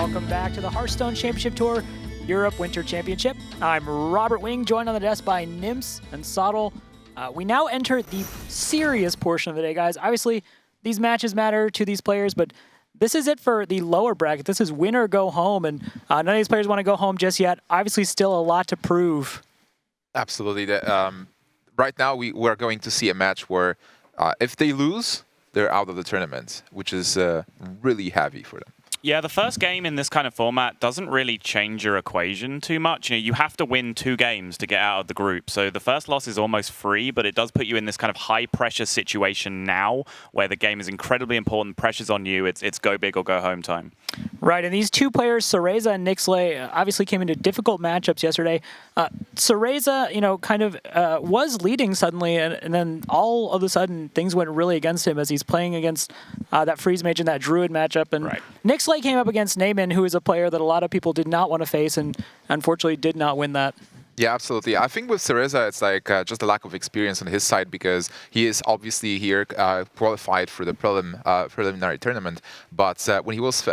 welcome back to the Hearthstone Championship Tour Europe Winter Championship. I'm Robert Wing, joined on the desk by Nimps and Sottle. We now enter the serious portion of the day, guys. Obviously, these matches matter to these players, but this is it for the lower bracket. This is win or go home, and none of these players want to go home just yet. Obviously, still a lot to prove. Absolutely. Right now, we're going to see a match where if they lose, they're out of the tournament, which is really heavy for them. Yeah, the first game in this kind of format doesn't really change your equation too much. You have to win 2 games to get out of the group. So the first loss is almost free, but it does put you in this kind of high-pressure situation now where the game is incredibly important. Pressure's on you. It's go big or go home time. Right, and these 2 players, Cereza and Nicslay, obviously came into difficult matchups yesterday. Cereza, was leading suddenly, and then all of a sudden things went really against him as he's playing against that Freeze Mage in that Druid matchup. And right. Nicslay came up against Naaman, who is a player that a lot of people did not want to face, and unfortunately did not win that. Yeah, absolutely. I think with Cereza, it's like just a lack of experience on his side because he is obviously here qualified for the preliminary tournament. But when he was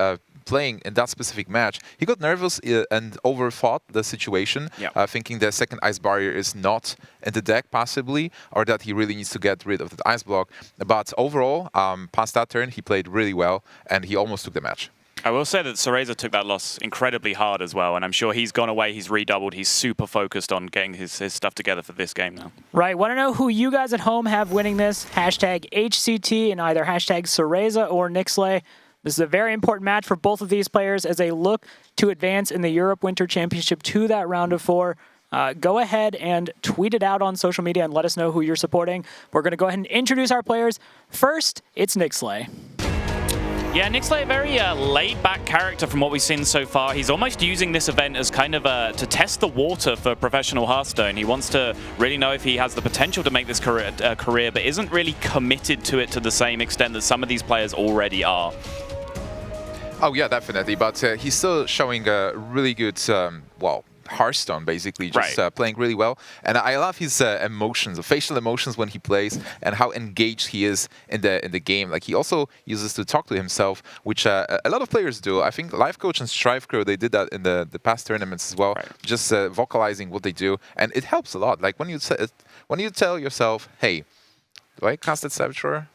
playing in that specific match, he got nervous and overthought the situation, thinking the second ice barrier is not in the deck possibly, or that he really needs to get rid of that ice block. But overall, past that turn, he played really well, and he almost took the match. I will say that Cereza took that loss incredibly hard as well, and I'm sure he's gone away, he's redoubled, he's super focused on getting his stuff together for this game now. Right, want to know who you guys at home have winning this? Hashtag HCT and either hashtag Cereza or Nicslay. This is a very important match for both of these players as they look to advance in the Europe Winter Championship to that round of 4. Go ahead and tweet it out on social media and let us know who you're supporting. We're going to go ahead and introduce our players. First, it's Nicslay. Yeah, Nicslay, a very laid-back character from what we've seen so far. He's almost using this event as kind of to test the water for professional Hearthstone. He wants to really know if he has the potential to make this career, but isn't really committed to it to the same extent that some of these players already are. Oh, yeah, definitely. But he's still showing a really good, Hearthstone, basically, just playing really well. And I love his emotions, the facial emotions when he plays, and how engaged he is in the game. Like, he also uses to talk to himself, which a lot of players do. I think Life Coach and Strive Crew, they did that in the past tournaments as well, just vocalizing what they do. And it helps a lot. Like, when you tell yourself, hey, do I cast that Saboteur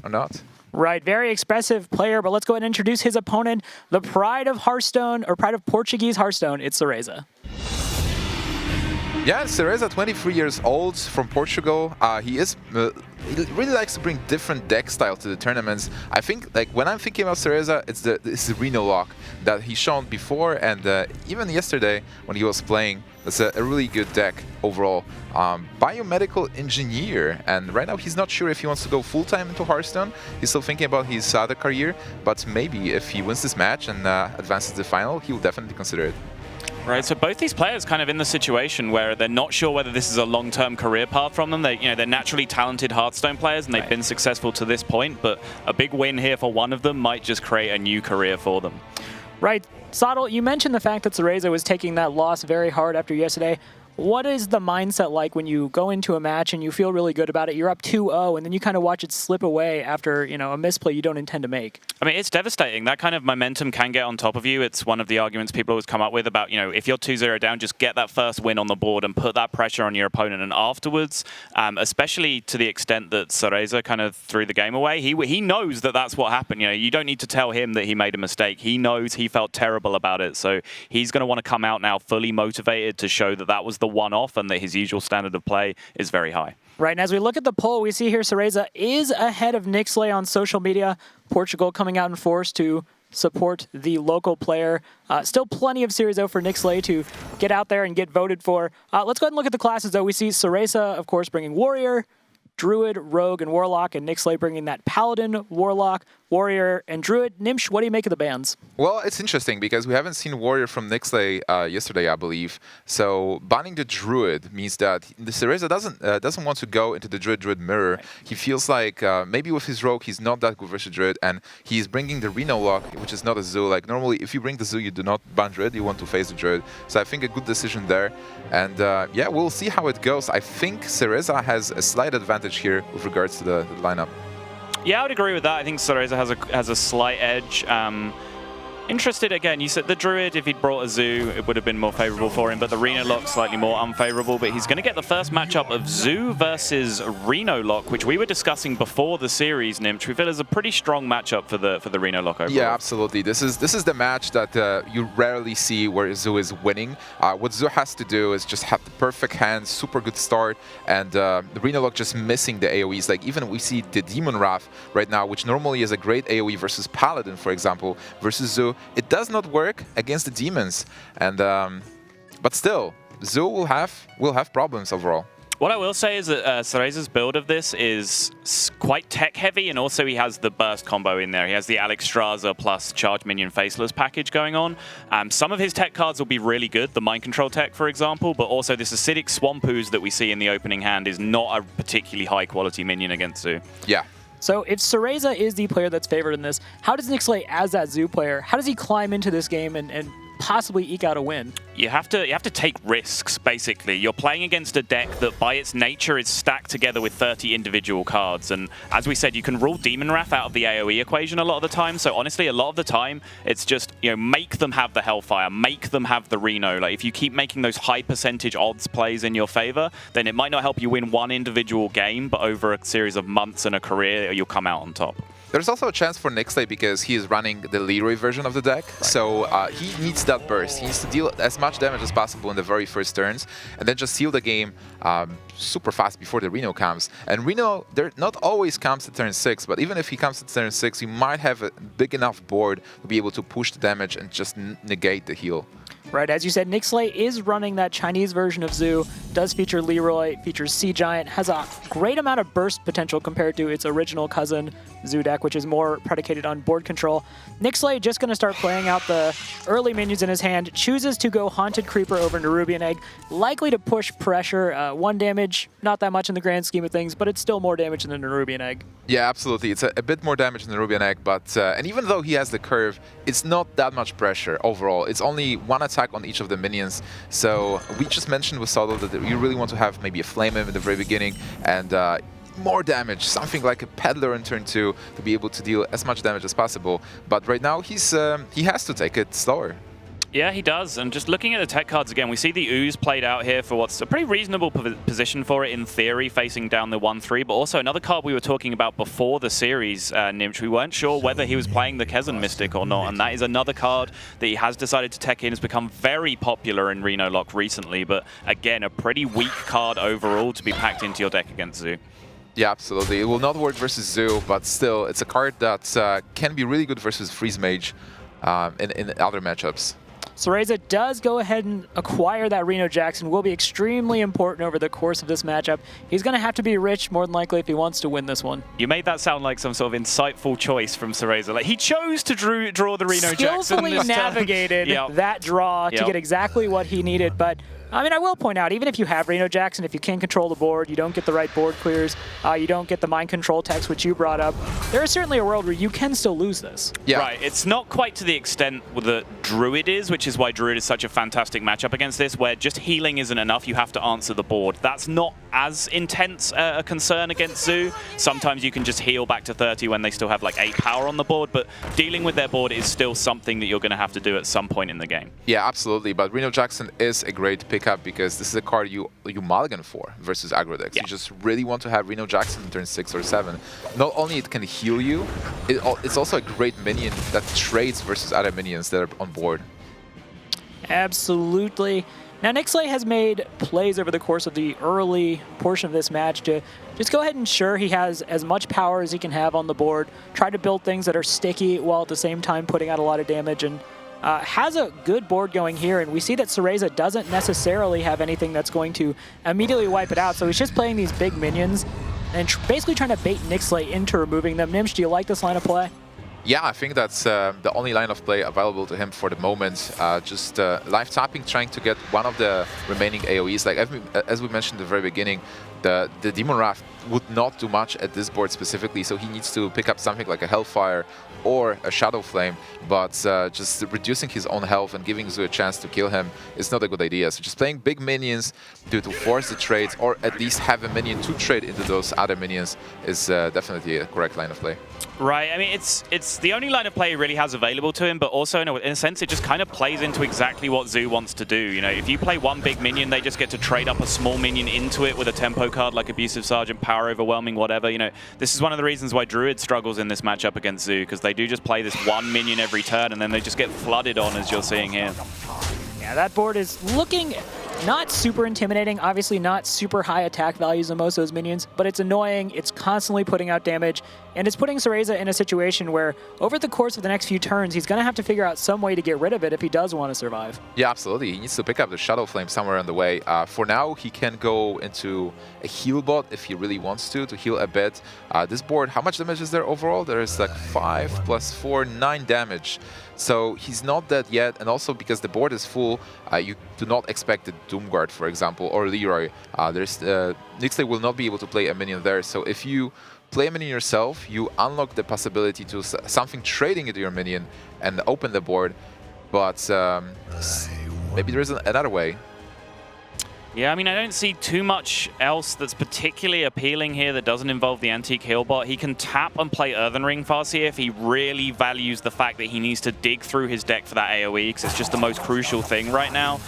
or not? Right, very expressive player, but let's go ahead and introduce his opponent, the pride of Hearthstone, or pride of Portuguese Hearthstone. It's Cereza. Yeah, Cereza, 23 years old, from Portugal. He really likes to bring different deck style to the tournaments. I think, like, when I'm thinking about Cereza, it's the Reno lock that he's shown before, and even yesterday when he was playing. That's a really good deck overall. Biomedical Engineer, and right now he's not sure if he wants to go full-time into Hearthstone. He's still thinking about his other career, but maybe if he wins this match and advances to the final, he will definitely consider it. Right, so both these players kind of in the situation where they're not sure whether this is a long-term career path from them. They're naturally talented Hearthstone players, and they've been successful to this point, but a big win here for one of them might just create a new career for them. Right. Sottle, you mentioned the fact that Cereza was taking that loss very hard after yesterday. What is the mindset like when you go into a match and you feel really good about it? You're up 2-0, and then you kind of watch it slip away after a misplay you don't intend to make. I mean, it's devastating. That kind of momentum can get on top of you. It's one of the arguments people always come up with about, if you're 2-0 down, just get that first win on the board and put that pressure on your opponent. And afterwards, especially to the extent that Cereza kind of threw the game away, he knows that that's what happened. You don't need to tell him that he made a mistake. He knows he felt terrible about it. So he's going to want to come out now fully motivated to show that that was the one-off and that his usual standard of play is very high. Right, and as we look at the poll, we see here Cereza is ahead of Nicslay on social media. Portugal coming out in force to support the local player. Still plenty of Series O for Nicslay to get out there and get voted for. Let's go ahead and look at the classes, though. We see Cereza, of course, bringing Warrior, Druid, Rogue, and Warlock, and Nicslay bringing that Paladin, Warlock, Warrior, and Druid. Nimsh, what do you make of the bans? Well, it's interesting because we haven't seen Warrior from Nicslay yesterday, I believe. So banning the Druid means that the Cereza doesn't want to go into the Druid mirror. Right. He feels like maybe with his Rogue he's not that good versus Druid, and he's bringing the Reno lock, which is not a Zoo. Like normally, if you bring the Zoo, you do not ban Druid. You want to face the Druid. So I think a good decision there. And yeah, we'll see how it goes. I think Cereza has a slight advantage here with regards to the lineup. Yeah, I would agree with that. I think Cereza has a slight edge. Interested again, you said the Druid, if he'd brought a Zoo, it would have been more favorable for him, but the Reno Lock slightly more unfavorable. But he's going to get the first matchup of Zoo versus Reno Lock, which we were discussing before the series, Nimch. We feel is a pretty strong matchup for the Reno Lock overall. Yeah, absolutely. This is the match that you rarely see where Zoo is winning. What Zoo has to do is just have the perfect hand, super good start, and the Reno Lock just missing the AoEs. Like even we see the Demon Wrath right now, which normally is a great AoE versus Paladin, for example, versus Zoo. It does not work against the demons, and but still, Zoo will have problems overall. What I will say is that Cereza's build of this is quite tech-heavy, and also he has the burst combo in there. He has the Alex Straza plus Charge Minion Faceless package going on. Some of his tech cards will be really good, the Mind Control tech, for example, but also this Acidic Swamp Ooze that we see in the opening hand is not a particularly high-quality minion against Zoo. Yeah. So if Cereza is the player that's favored in this, how does Nicslay, as that Zoo player, how does he climb into this game and possibly eke out a win? You have to take risks, basically. You're playing against a deck that by its nature is stacked together with 30 individual cards, and as we said, you can rule Demon Wrath out of the AoE equation a lot of the time, so honestly, a lot of the time, it's just, you know, make them have the Hellfire, make them have the Reno. Like, if you keep making those high percentage odds plays in your favor, then it might not help you win one individual game, but over a series of months and a career, you'll come out on top. There's also a chance for Nicslay because he is running the Leroy version of the deck, so he needs that burst. He needs to deal as much damage as possible in the very first turns, and then just seal the game super fast before the Reno comes. And Reno, there not always comes to turn 6, but even if he comes to turn 6, he might have a big enough board to be able to push the damage and just negate the heal. Right, as you said, Nicslay is running that Chinese version of Zoo, does feature Leroy, features Sea Giant, has a great amount of burst potential compared to its original cousin, Zoo deck, which is more predicated on board control. Nicslay just going to start playing out the early minions in his hand, chooses to go Haunted Creeper over Nerubian Egg, likely to push pressure. 1 damage, not that much in the grand scheme of things, but it's still more damage than the Nerubian Egg. Yeah, absolutely. It's a bit more damage than the Nerubian Egg, but and even though he has the curve, it's not that much pressure overall. It's only 1 attack on each of the minions. So we just mentioned with Subtle that you really want to have maybe a Flame Imp in the very beginning and more damage, something like a Peddler in turn 2 to be able to deal as much damage as possible. But right now he has to take it slower. Yeah, he does. And just looking at the tech cards again, we see the Ooze played out here for what's a pretty reasonable position for it in theory, facing down the 1-3. But also another card we were talking about before the series, Nimch, we weren't sure whether he was playing the Kezan Mystic or not. And that is another card that he has decided to tech in. Has become very popular in Reno Lock recently. But again, a pretty weak card overall to be packed into your deck against Zoo. Yeah, absolutely. It will not work versus Zoo, but still, it's a card that can be really good versus Freeze Mage in other matchups. Cereza does go ahead and acquire that Reno Jackson. Will be extremely important over the course of this matchup. He's going to have to be rich, more than likely, if he wants to win this one. You made that sound like some sort of insightful choice from Cereza. Like, he chose to draw the Reno Jackson. Skillfully navigated that draw to get exactly what he needed, but I mean, I will point out, even if you have Reno Jackson, if you can't control the board, you don't get the right board clears, you don't get the mind control text, which you brought up, there is certainly a world where you can still lose this. Yeah. Right, it's not quite to the extent that Druid is, which is why Druid is such a fantastic matchup against this, where just healing isn't enough, you have to answer the board. That's not as intense a concern against Zoo. Sometimes you can just heal back to 30 when they still have like 8 power on the board, but dealing with their board is still something that you're going to have to do at some point in the game. Yeah, absolutely, but Reno Jackson is a great pick up because this is a card you mulligan for versus aggro decks. Yeah. You just really want to have Reno Jackson in turn 6 or 7. Not only it can heal you, it's also a great minion that trades versus other minions that are on board. Absolutely. Now, Nicslay has made plays over the course of the early portion of this match to just go ahead and ensure he has as much power as he can have on the board, try to build things that are sticky while at the same time putting out a lot of damage, and has a good board going here, and we see that Cereza doesn't necessarily have anything that's going to immediately wipe it out, so he's just playing these big minions and basically trying to bait Nicslay into removing them. Nimsh, do you like this line of play? Yeah, I think that's the only line of play available to him for the moment. Just live tapping, trying to get one of the remaining AoEs. Like as we mentioned at the very beginning, the Demon Wrath would not do much at this board specifically, so he needs to pick up something like a Hellfire or a Shadow Flame, but just reducing his own health and giving Zoo a chance to kill him is not a good idea. So just playing big minions to force the trades, or at least have a minion to trade into those other minions, is definitely a correct line of play. Right, I mean, it's it's the only line of play he really has available to him, but also in a sense it just kind of plays into exactly what Zoo wants to do. You know, if you play one big minion, they just get to trade up a small minion into it with a tempo card like Abusive Sergeant, Power Overwhelming, whatever. You know, this is one of the reasons why Druid struggles in this matchup against Zoo, because they do just play this one minion every turn and then they just get flooded on, as you're seeing here. Yeah, that board is looking not super intimidating, obviously not super high attack values on most of those minions, but it's annoying, it's constantly putting out damage, and it's putting Cereza in a situation where over the course of the next few turns, he's going to have to figure out some way to get rid of it if he does want to survive. Yeah, absolutely. He needs to pick up the Shadow Flame somewhere on the way. For now, he can go into a heal bot if he really wants to heal a bit. This board, how much damage is there overall? There is like 5 + 4, 9 damage. So he's not dead yet, and also because the board is full, you do not expect the Doomguard, for example, or Leroy. Nicslay will not be able to play a minion there, so if you play a minion yourself, you unlock the possibility to something trading into your minion and open the board, but maybe there is another way. Yeah, I mean, I don't see too much else that's particularly appealing here that doesn't involve the Antique Heal bot. He can tap and play Earthen Ring Farseer if he really values the fact that he needs to dig through his deck for that AoE, because it's just the most crucial thing right now.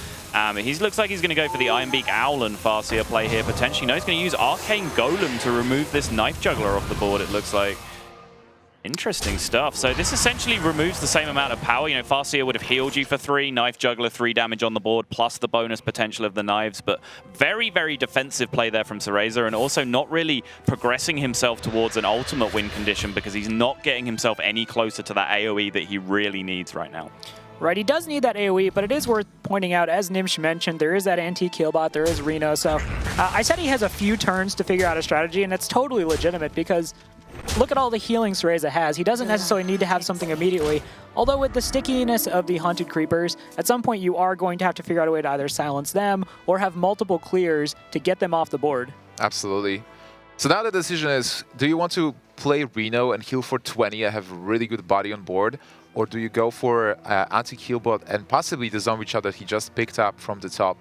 He looks like he's going to go for the Ironbeak Owl and Farseer play here, potentially. No, he's going to use Arcane Golem to remove this Knife Juggler off the board, it looks like. Interesting stuff. So this essentially removes the same amount of power. You know, Farseer would have healed you for 3, Knife Juggler 3 damage on the board, plus the bonus potential of the knives. But very, very defensive play there from Cereza, and also not really progressing himself towards an ultimate win condition because he's not getting himself any closer to that AoE that he really needs right now. Right, he does need that AoE, but it is worth pointing out, as Nimsh mentioned, there is that Antique Heal bot, there is Reno. So I said he has a few turns to figure out a strategy, and it's totally legitimate because look at all the healing Cereza has. He doesn't necessarily need to have something immediately. Although with the stickiness of the Hunted Creepers, at some point you are going to have to figure out a way to either silence them or have multiple clears to get them off the board. Absolutely. So now the decision is, do you want to play Reno and heal for 20 and have a really good body on board? Or do you go for Antique Heal bot and possibly the Zombie Chow that he just picked up from the top,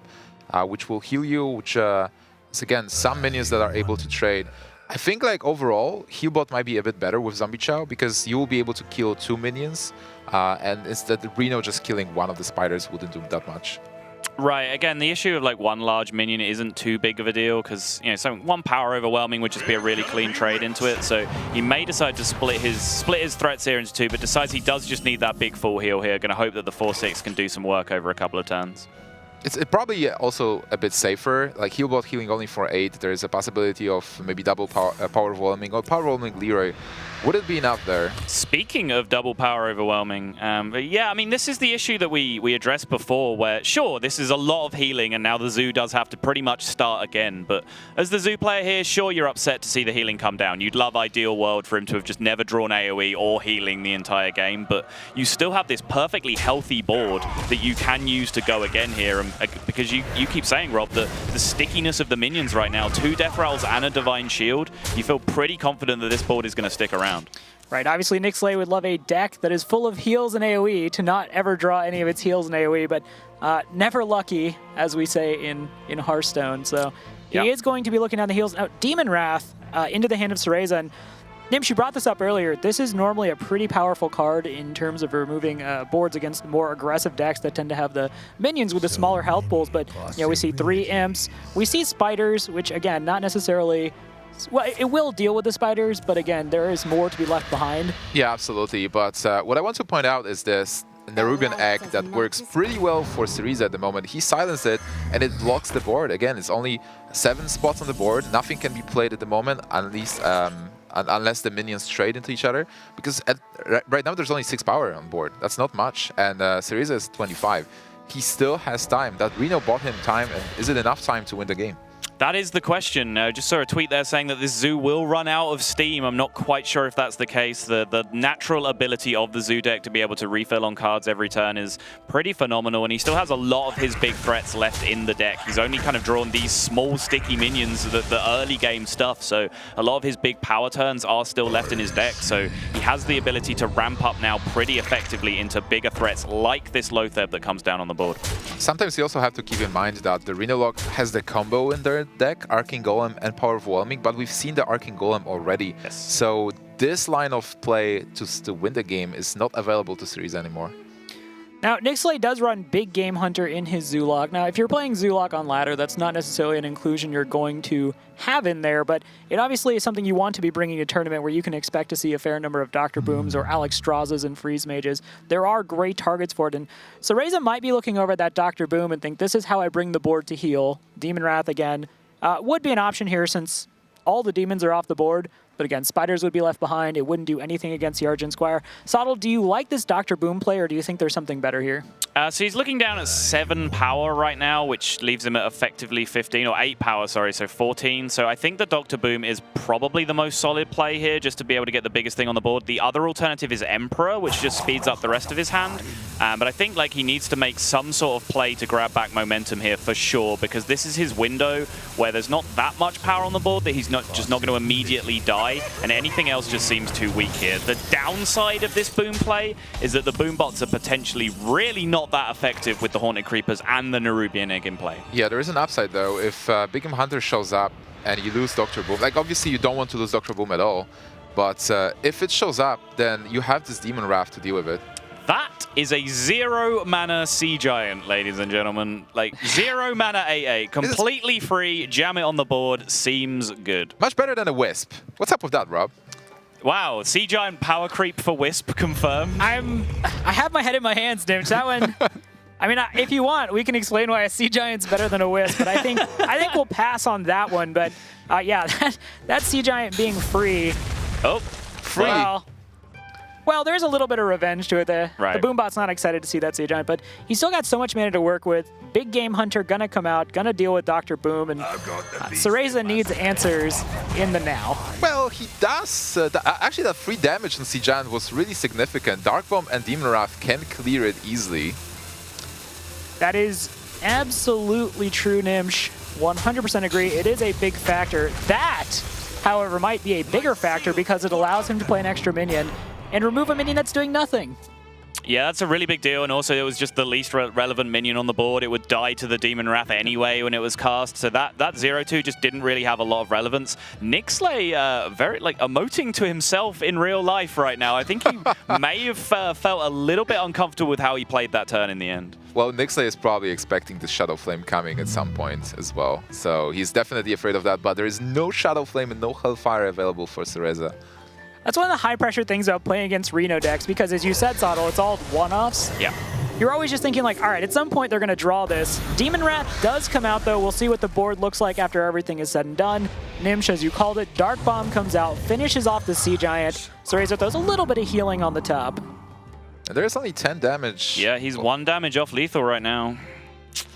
which will heal you, which is again some minions that are able to trade. I think like overall, Healbot might be a bit better with Zombie Chow because you will be able to kill 2 minions, and instead Reno just killing one of the spiders wouldn't do that much. Right, again, the issue of like one large minion isn't too big of a deal because, you know, so one Power Overwhelming would just be a really clean trade into it. So he may decide to split his threats here into 2, but decides he does just need that big full heal here. Going to hope that the 4/6 can do some work over a couple of turns. It's probably also a bit safer. Like Healbot healing only for 8, there is a possibility of maybe double power overwhelming or power overwhelming Leroy. Would it be enough there? Speaking of double power overwhelming, yeah, I mean, this is the issue that we addressed before where, sure, this is a lot of healing and now the Zoo does have to pretty much start again. But as the Zoo player here, sure, you're upset to see the healing come down. You'd love ideal world for him to have just never drawn AoE or healing the entire game, but you still have this perfectly healthy board that you can use to go again here. And because you keep saying, Rob, that the stickiness of the minions right now, 2 Death Rattles and a Divine Shield, you feel pretty confident that this board is going to stick around. Right, obviously Nicslay would love a deck that is full of heals and AoE to not ever draw any of its heals and AoE, but never lucky, as we say in Hearthstone. So he is going to be looking down the heals. Now, Demon Wrath into the hand of Cereza, and Nimsh, you brought this up earlier. This is normally a pretty powerful card in terms of removing boards against more aggressive decks that tend to have the minions with the smaller health pools, but you know, we see 3 imps, we see spiders, which again, not necessarily. Well, it will deal with the spiders, but again, there is more to be left behind. Yeah, absolutely. But what I want to point out is this Nerubian Egg that works pretty well for Cereza at the moment. He silenced it, and it blocks the board. Again, it's only 7 spots on the board. Nothing can be played at the moment, at least unless the minions trade into each other. Because right now, there's only 6 power on board. That's not much, and Cereza is 25. He still has time. That Reno bought him time, and is it enough time to win the game? That is the question. Just saw a tweet there saying that this Zoo will run out of steam. I'm not quite sure if that's the case. The natural ability of the Zoo deck to be able to refill on cards every turn is pretty phenomenal, and he still has a lot of his big threats left in the deck. He's only kind of drawn these small sticky minions, the early game stuff, so a lot of his big power turns are still left in his deck, so he has the ability to ramp up now pretty effectively into bigger threats like this Lotheb that comes down on the board. Sometimes you also have to keep in mind that the Rhinolog has the combo in their deck, Arcane Golem and Power Overwhelming, but we've seen the Arcane Golem already. Yes. So this line of play to win the game is not available to Cereza anymore. Now, Nicslay does run Big Game Hunter in his Zulok. Now, if you're playing Zulok on ladder, that's not necessarily an inclusion you're going to have in there, but it obviously is something you want to be bringing to a tournament where you can expect to see a fair number of Dr. Booms or Alex Strazas and Freeze Mages. There are great targets for it, and Cereza might be looking over at that Dr. Boom and think, this is how I bring the board to heal. Demon Wrath, again, would be an option here since all the demons are off the board. But again, spiders would be left behind. It wouldn't do anything against the Argent Squire. Sottle, do you like this Dr. Boom play, or do you think there's something better here? So he's looking down at 7 power right now, which leaves him at effectively 15, or 8 power, sorry, so 14. So I think the Dr. Boom is probably the most solid play here, just to be able to get the biggest thing on the board. The other alternative is Emperor, which just speeds up the rest of his hand. But I think like he needs to make some sort of play to grab back momentum here for sure, because this is his window where there's not that much power on the board that he's just not going to immediately die, and anything else just seems too weak here. The downside of this Boom play is that the Boom bots are potentially really not that effective with the Haunted Creepers and the Nerubian Egg in play. Yeah, there is an upside though. If Big Game Hunter shows up and you lose Dr. Boom, like obviously you don't want to lose Dr. Boom at all, but if it shows up, then you have this Demon Wrath to deal with it. That is a 0 mana Sea Giant, ladies and gentlemen. Like 0 mana 8/8, completely free, jam it on the board, seems good. Much better than a Wisp. What's up with that, Rob? Wow, Sea Giant power creep for Wisp confirmed. I have my head in my hands, Dimch. That one, I mean, if you want, we can explain why a Sea Giant's better than a Wisp, but I think we'll pass on that one. But yeah, that Sea Giant being free. Oh, free. Well, there's a little bit of revenge to it there. Right. The Boombot's not excited to see that Sea Giant, but he's still got so much mana to work with. Big Game Hunter gonna come out, gonna deal with Dr. Boom, and Cereza needs answers in the now. Well, he does. Actually, that free damage on Sea Giant was really significant. Dark Bomb and Demon Wrath can clear it easily. That is absolutely true, Nimsh. 100% agree. It is a big factor. That, however, might be a bigger factor because it allows him to play an extra minion and remove a minion that's doing nothing. Yeah, that's a really big deal, and also it was just the least relevant minion on the board. It would die to the Demon Wrath anyway when it was cast, so that 0-2 just didn't really have a lot of relevance. Nicslay very like emoting to himself in real life right now. I think he may have felt a little bit uncomfortable with how he played that turn in the end. Well, Nicslay is probably expecting the Shadow Flame coming at some point as well, so he's definitely afraid of that, but there is no Shadow Flame and no Hellfire available for Cereza. That's one of the high-pressure things about playing against Reno decks, because as you said, Sottle, it's all one-offs. Yeah. You're always just thinking like, all right, at some point they're going to draw this. Demon Wrath does come out, though. We'll see what the board looks like after everything is said and done. Nimsh, as you called it, Dark Bomb comes out, finishes off the Sea Giant. Cereza throws a little bit of healing on the top. And there's only 10 damage. Yeah, he's 1 damage off lethal right now.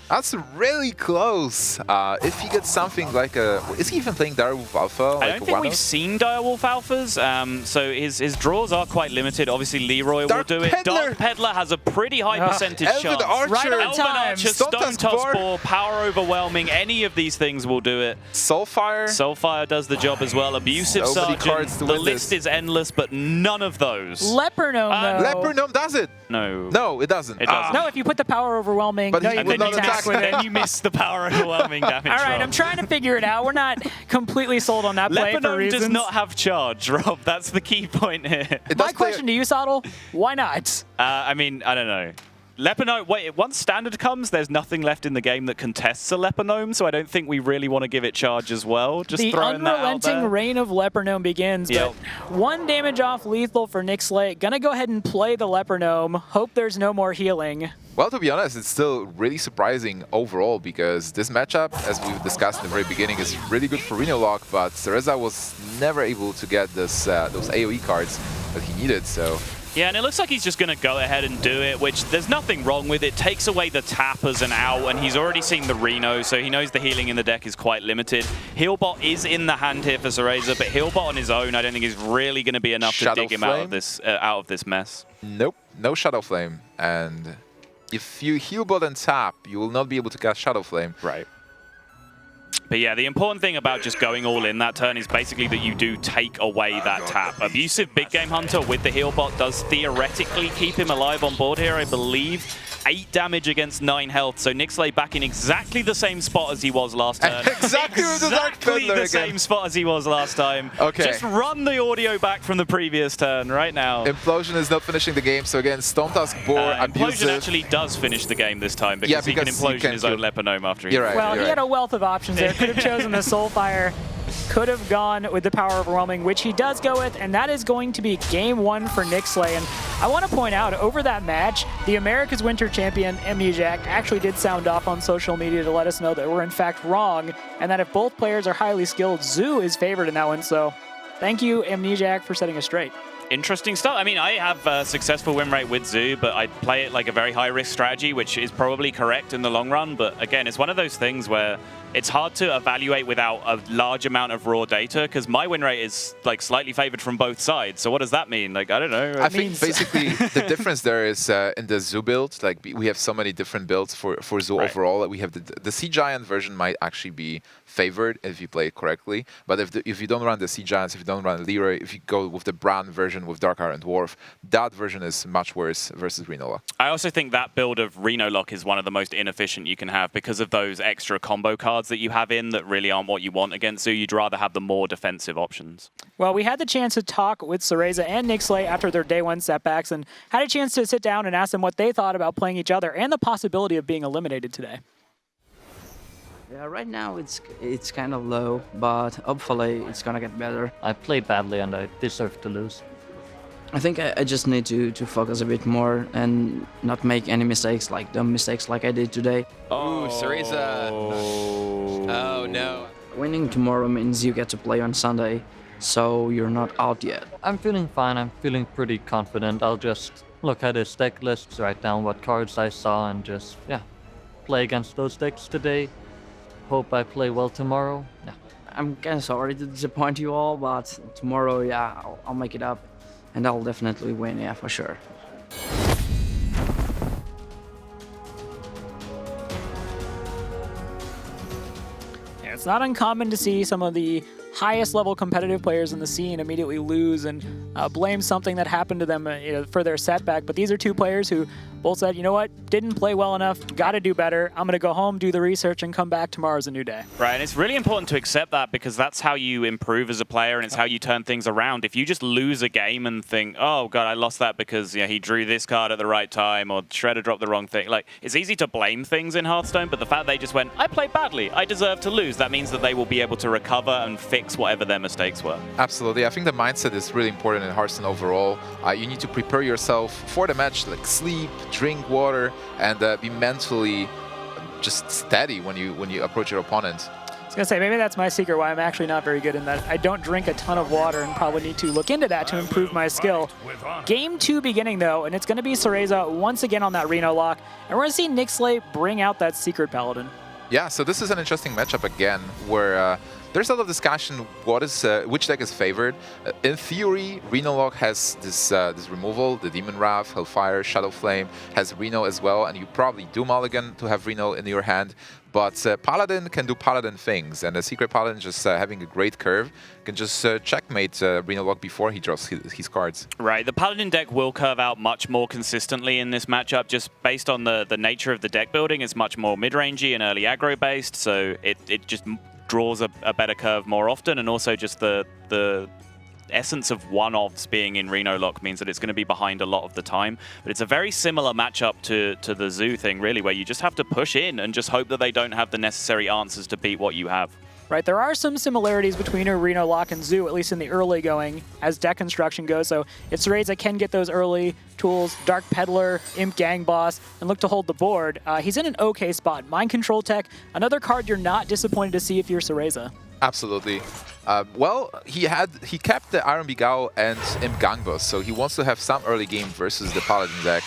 That's really close. If he gets something like a... Is he even playing Direwolf Alpha? Like I don't think we've seen Direwolf Alphas, so his draws are quite limited. Obviously, Leroy will do it. Dark Peddler has a pretty high percentage chance. Elven Archer, right on Elven time. Archer, Stone Toss Ball, Power Overwhelming, any of these things will do it. Soulfire? Soulfire does the job as well. Abusive So many Sergeant, cards to the win list this. is endless, but none of those. Leper Gnome, though. Leper Gnome does it! No. No, it doesn't. It doesn't. No, if you put the power overwhelming, But no, he you will couldn't not attack attack with it. Then you miss the Power Overwhelming damage. All right, Rob. I'm trying to figure it out. We're not completely sold on that play Leper for Gnome reasons. does not have charge, Rob. That's the key point here. My question to you, Sottle, why not? I mean, I don't know. Leper Gnome, wait, once Standard comes, there's nothing left in the game that contests a Leper Gnome, so I don't think we really want to give it charge as well. Just The throwing that out unrelenting there. reign of Leper Gnome begins, Yep. but 1 damage off lethal for Nicslay. Gonna go ahead and play the Leper Gnome. Hope there's no more healing. Well, to be honest, it's still really surprising overall because this matchup, as we discussed in the very beginning, is really good for Reno Lock, but Cereza was never able to get this, those AoE cards that he needed, so... Yeah, and it looks like he's just going to go ahead and do it, which there's nothing wrong with. It takes away the tap as an out, and he's already seen the Reno, so he knows the healing in the deck is quite limited. Healbot is in the hand here for Cereza, but Healbot on his own I don't think is really going to be enough to dig him out of this mess. Nope, no Shadow Flame, and if you Healbot and tap, you will not be able to cast Shadow Flame. Right. But yeah, the important thing about just going all in that turn is basically that you do take away that tap. Abusive Big Game Hunter with the heal bot does theoretically keep him alive on board here, I believe. 8 damage against 9 health, so Nicslay back in exactly the same spot as he was last turn. Exactly with the Dark Peddler the again. same spot as he was last time. Okay. Just run the audio back from the previous turn right now. Implosion is not finishing the game, so again, Stone Tusk Boar, Implosion abusive. actually does finish the game this time because he can Implosion his own Leponome after he... You're right, well, you're he had a wealth of options there. Could have chosen the Soulfire, could have gone with the Power Overwhelming, which he does go with, and that is going to be game 1 for Nicslay. And I want to point out, over that match, the America's Winter Champion, Amnesiac, actually did sound off on social media to let us know that we're in fact wrong, and that if both players are highly skilled, Zoo is favored in that one. So thank you, Amnesiac, for setting us straight. Interesting stuff. I mean, I have a successful win rate with Zoo, but I play it like a very high-risk strategy, which is probably correct in the long run. But again, it's one of those things where it's hard to evaluate without a large amount of raw data, because my win rate is like slightly favored from both sides. So what does that mean? Like, I don't know. I think basically the difference there is in the Zoo build. Like, we have so many different builds for Zoo overall. We have the Sea Giant version might actually be favored if you play it correctly. But if you don't run the Sea Giants, if you don't run Leroy, if you go with the Bran version with Dark Iron Dwarf, that version is much worse versus Reno Lock. I also think that build of Reno Lock is one of the most inefficient you can have because of those extra combo cards that you have in that really aren't what you want against Zoo. You'd rather have the more defensive options. Well, we had the chance to talk with Cereza and Nicslay after their day 1 setbacks and had a chance to sit down and ask them what they thought about playing each other and the possibility of being eliminated today. Yeah, right now it's kind of low, but hopefully it's gonna get better. I played badly and I deserve to lose. I think I just need to focus a bit more and not make any mistakes, like dumb mistakes like I did today. Oh, Cereza. Oh, no. Winning tomorrow means you get to play on Sunday, so you're not out yet. I'm feeling fine, I'm feeling pretty confident. I'll just look at his deck lists, write down what cards I saw and just, yeah, play against those decks today. Hope I play well tomorrow. Yeah. I'm kind of sorry to disappoint you all, but tomorrow, yeah, I'll make it up. And I'll definitely win, yeah, for sure. Yeah, it's not uncommon to see some of the highest level competitive players in the scene immediately lose and blame something that happened to them for their setback. But these are two players who both said, you know what, didn't play well enough, got to do better. I'm going to go home, do the research, and come back tomorrow as a new day. Right, and it's really important to accept that because that's how you improve as a player and it's how you turn things around. If you just lose a game and think, oh, God, I lost that because he drew this card at the right time or Shredder dropped the wrong thing. Like, it's easy to blame things in Hearthstone, but the fact they just went, I played badly, I deserve to lose, that means that they will be able to recover and fix whatever their mistakes were. Absolutely. I think the mindset is really important in Hearthstone overall. You need to prepare yourself for the match, like sleep, drink water, and be mentally just steady when you approach your opponent. I was going to say, maybe that's my secret why I'm actually not very good in that. I don't drink a ton of water and probably need to look into that to improve my skill. Game 2 beginning, though, and it's going to be Cereza once again on that Reno Lock. And we're going to see Nicslay bring out that Secret Paladin. Yeah, so this is an interesting matchup again, where there's a lot of discussion which deck is favored. In theory, Reno Lock has this removal, the Demon Wrath, Hellfire, Shadow Flame, has Reno as well, and you probably do mulligan to have Reno in your hand. But Paladin can do Paladin things, and the Secret Paladin, just having a great curve, can just checkmate Reno Lock before he draws his cards. Right, the Paladin deck will curve out much more consistently in this matchup, just based on the nature of the deck building. It's much more mid-rangey and early aggro-based, so it just draws a better curve more often, and also just the essence of one-offs being in Reno Lock means that it's going to be behind a lot of the time. But it's a very similar matchup to the Zoo thing, really, where you just have to push in and just hope that they don't have the necessary answers to beat what you have. Right, there are some similarities between Reno Lock and Zoo, at least in the early going, as deck construction goes. So if Cereza can get those early tools, Dark Peddler, Imp Gang Boss, and look to hold the board, he's in an okay spot. Mind Control Tech, another card you're not disappointed to see if you're Cereza. Absolutely. Well, he kept the Iron Begal and Imp Gang Boss, so he wants to have some early game versus the Paladin deck.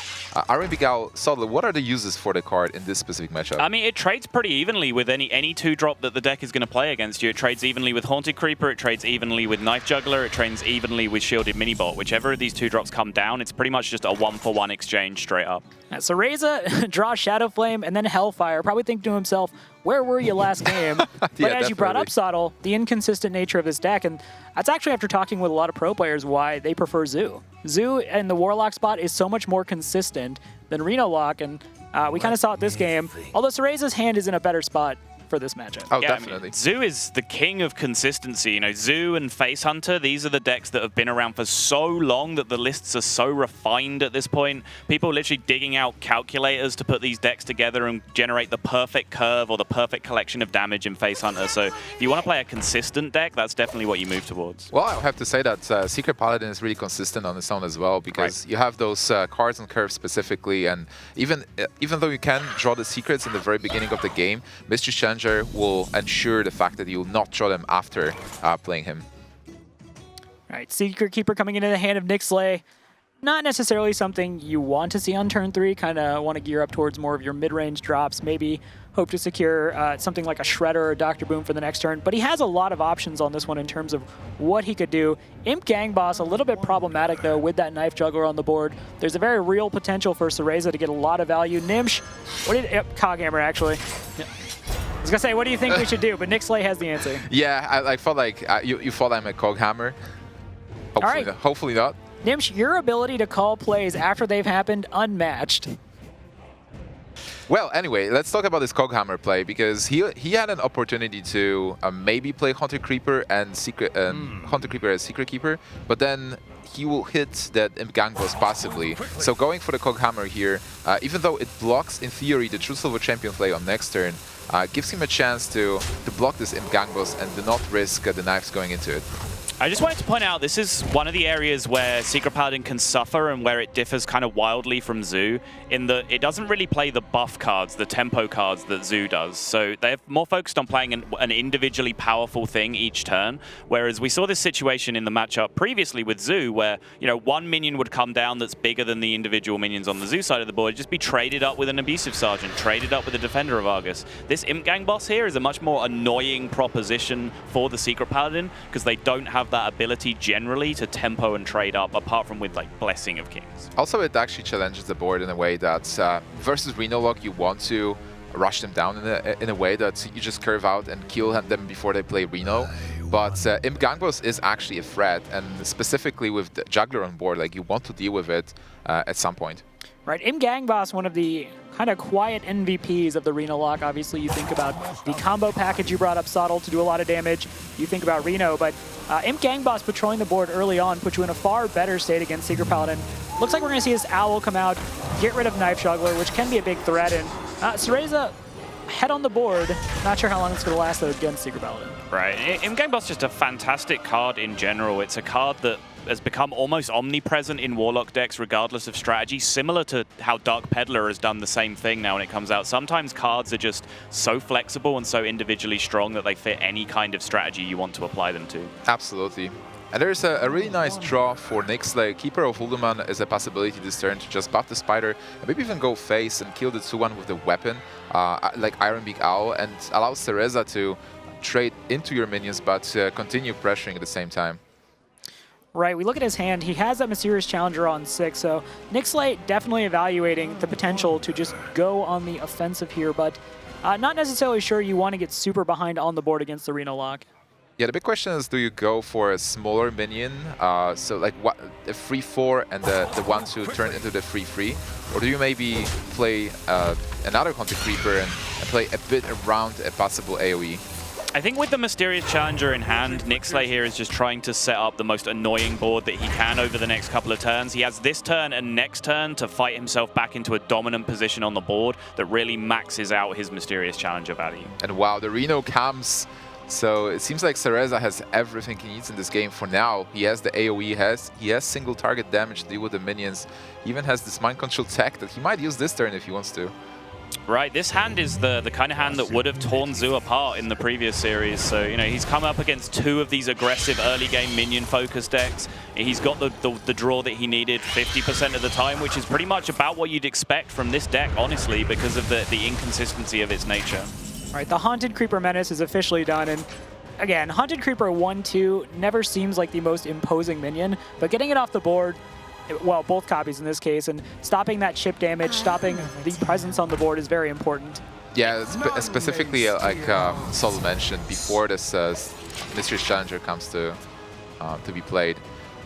Iron Bigal, Sodler, what are the uses for the card in this specific matchup? I mean, it trades pretty evenly with any 2-drop that the deck is going to play against you. It trades evenly with Haunted Creeper, it trades evenly with Knife Juggler, it trades evenly with Shielded Minibot. Whichever of these 2-drops come down, it's pretty much just a 1-for-1 exchange straight up. Cereza draws Shadow Flame and then Hellfire, probably thinking to himself, where were you last game? But Yeah, as you brought up, Sottle, the inconsistent nature of this deck, and that's actually after talking with a lot of pro players why they prefer Zoo. Zoo in the Warlock spot is so much more consistent than Reno Lock, and we kind of saw it this game, although Cereza's hand is in a better spot for this matchup. Oh, yeah, definitely. I mean, Zoo is the king of consistency. You know, Zoo and Face Hunter, these are the decks that have been around for so long that the lists are so refined at this point. People are literally digging out calculators to put these decks together and generate the perfect curve or the perfect collection of damage in Face Hunter. So if you want to play a consistent deck, that's definitely what you move towards. Well, I have to say that Secret Paladin is really consistent on its own as well, because you have those cards and curves specifically, and even though you can draw the secrets in the very beginning of the game, Mystery Challenger will ensure the fact that you will not draw them after playing him. All right, Secret Keeper coming into the hand of Nicslay. Not necessarily something you want to see on turn 3. Kind of want to gear up towards more of your mid-range drops. Maybe hope to secure something like a Shredder or Dr. Boom for the next turn. But he has a lot of options on this one in terms of what he could do. Imp Gang Boss, a little bit problematic, though, with that Knife Juggler on the board. There's a very real potential for Cereza to get a lot of value. Nimsh, Coghammer, actually. Yeah. I was going to say, what do you think we should do? But Nicslay has the answer. Yeah, I felt like you thought I'm a Coghammer. Hopefully, hopefully not. Nimsh, your ability to call plays after they've happened, unmatched. Well, anyway, let's talk about this Coghammer play, because he had an opportunity to maybe play Hunter Creeper and Hunter Creeper as Secret Keeper, but then he will hit that Imp Gang Boss passively. So going for the Coghammer here, even though it blocks, in theory, the True Silver Champion play on next turn, gives him a chance to block this Imp Gang Boss and do not risk the knives going into it. I just wanted to point out, this is one of the areas where Secret Paladin can suffer and where it differs kind of wildly from Zoo, in that it doesn't really play the buff cards, the tempo cards that Zoo does. So they're more focused on playing an individually powerful thing each turn, whereas we saw this situation in the matchup previously with Zoo, where, you know, one minion would come down that's bigger than the individual minions on the Zoo side of the board, just be traded up with an Abusive Sergeant, traded up with a Defender of Argus. This Imp Gang Boss here is a much more annoying proposition for the Secret Paladin, because they don't have that ability generally to tempo and trade up, apart from with like Blessing of Kings. Also, it actually challenges the board in a way that versus Reno Lock, you want to rush them down in a way that you just curve out and kill them before they play Reno. But Imp Gang Boss is actually a threat, and specifically with the Juggler on board, like, you want to deal with it at some point. Right, Imp Gang Boss, one of the kind of quiet MVPs of the Reno Lock. Obviously, you think about the combo package you brought up, Sottle, to do a lot of damage. You think about Reno, but Imp Gang Boss patrolling the board early on puts you in a far better state against Secret Paladin. Looks like we're going to see this Owl come out, get rid of Knife Juggler, which can be a big threat. And Cereza, head on the board. Not sure how long it's going to last, though, against Secret Paladin. Right, Imp Gang Boss is just a fantastic card in general. It's a card that has become almost omnipresent in Warlock decks regardless of strategy, similar to how Dark Peddler has done the same thing now when it comes out. Sometimes cards are just so flexible and so individually strong that they fit any kind of strategy you want to apply them to. Absolutely. And there's a really nice draw for Nicslay. Keeper of Ulduman is a possibility this turn to just buff the Spider and maybe even go face and kill the 2-1 with the weapon, like Iron Beak Owl, and allow Cereza to trade into your minions but continue pressuring at the same time. Right, we look at his hand. He has that Mysterious Challenger on 6, so Nicslay definitely evaluating the potential to just go on the offensive here, but not necessarily sure you want to get super behind on the board against the Reno Lock. Yeah, the big question is, do you go for a smaller minion, so like what, the 3-4 and the 1-2 turn into the 3-3, or do you maybe play another Hunter Creeper and play a bit around a possible AoE? I think with the Mysterious Challenger in hand, Nicslay here is just trying to set up the most annoying board that he can over the next couple of turns. He has this turn and next turn to fight himself back into a dominant position on the board that really maxes out his Mysterious Challenger value. And wow, the Reno comes. So it seems like Cereza has everything he needs in this game for now. He has the AoE, he has single target damage to deal with the minions. He even has this mind control tech that he might use this turn if he wants to. Right, this hand is the kind of hand that would have torn Zoo apart in the previous series. So, you know, he's come up against 2 of these aggressive early game minion-focused decks. He's got the draw that he needed 50% of the time, which is pretty much about what you'd expect from this deck, honestly, because of the inconsistency of its nature. All right, the Haunted Creeper Menace is officially done, and again, Haunted Creeper 1-2 never seems like the most imposing minion, but getting it off the board, well, both copies in this case, and stopping that chip damage, stopping the presence on the board is very important. Yeah, specifically, like Sol mentioned, before this Mysterious Challenger comes to be played.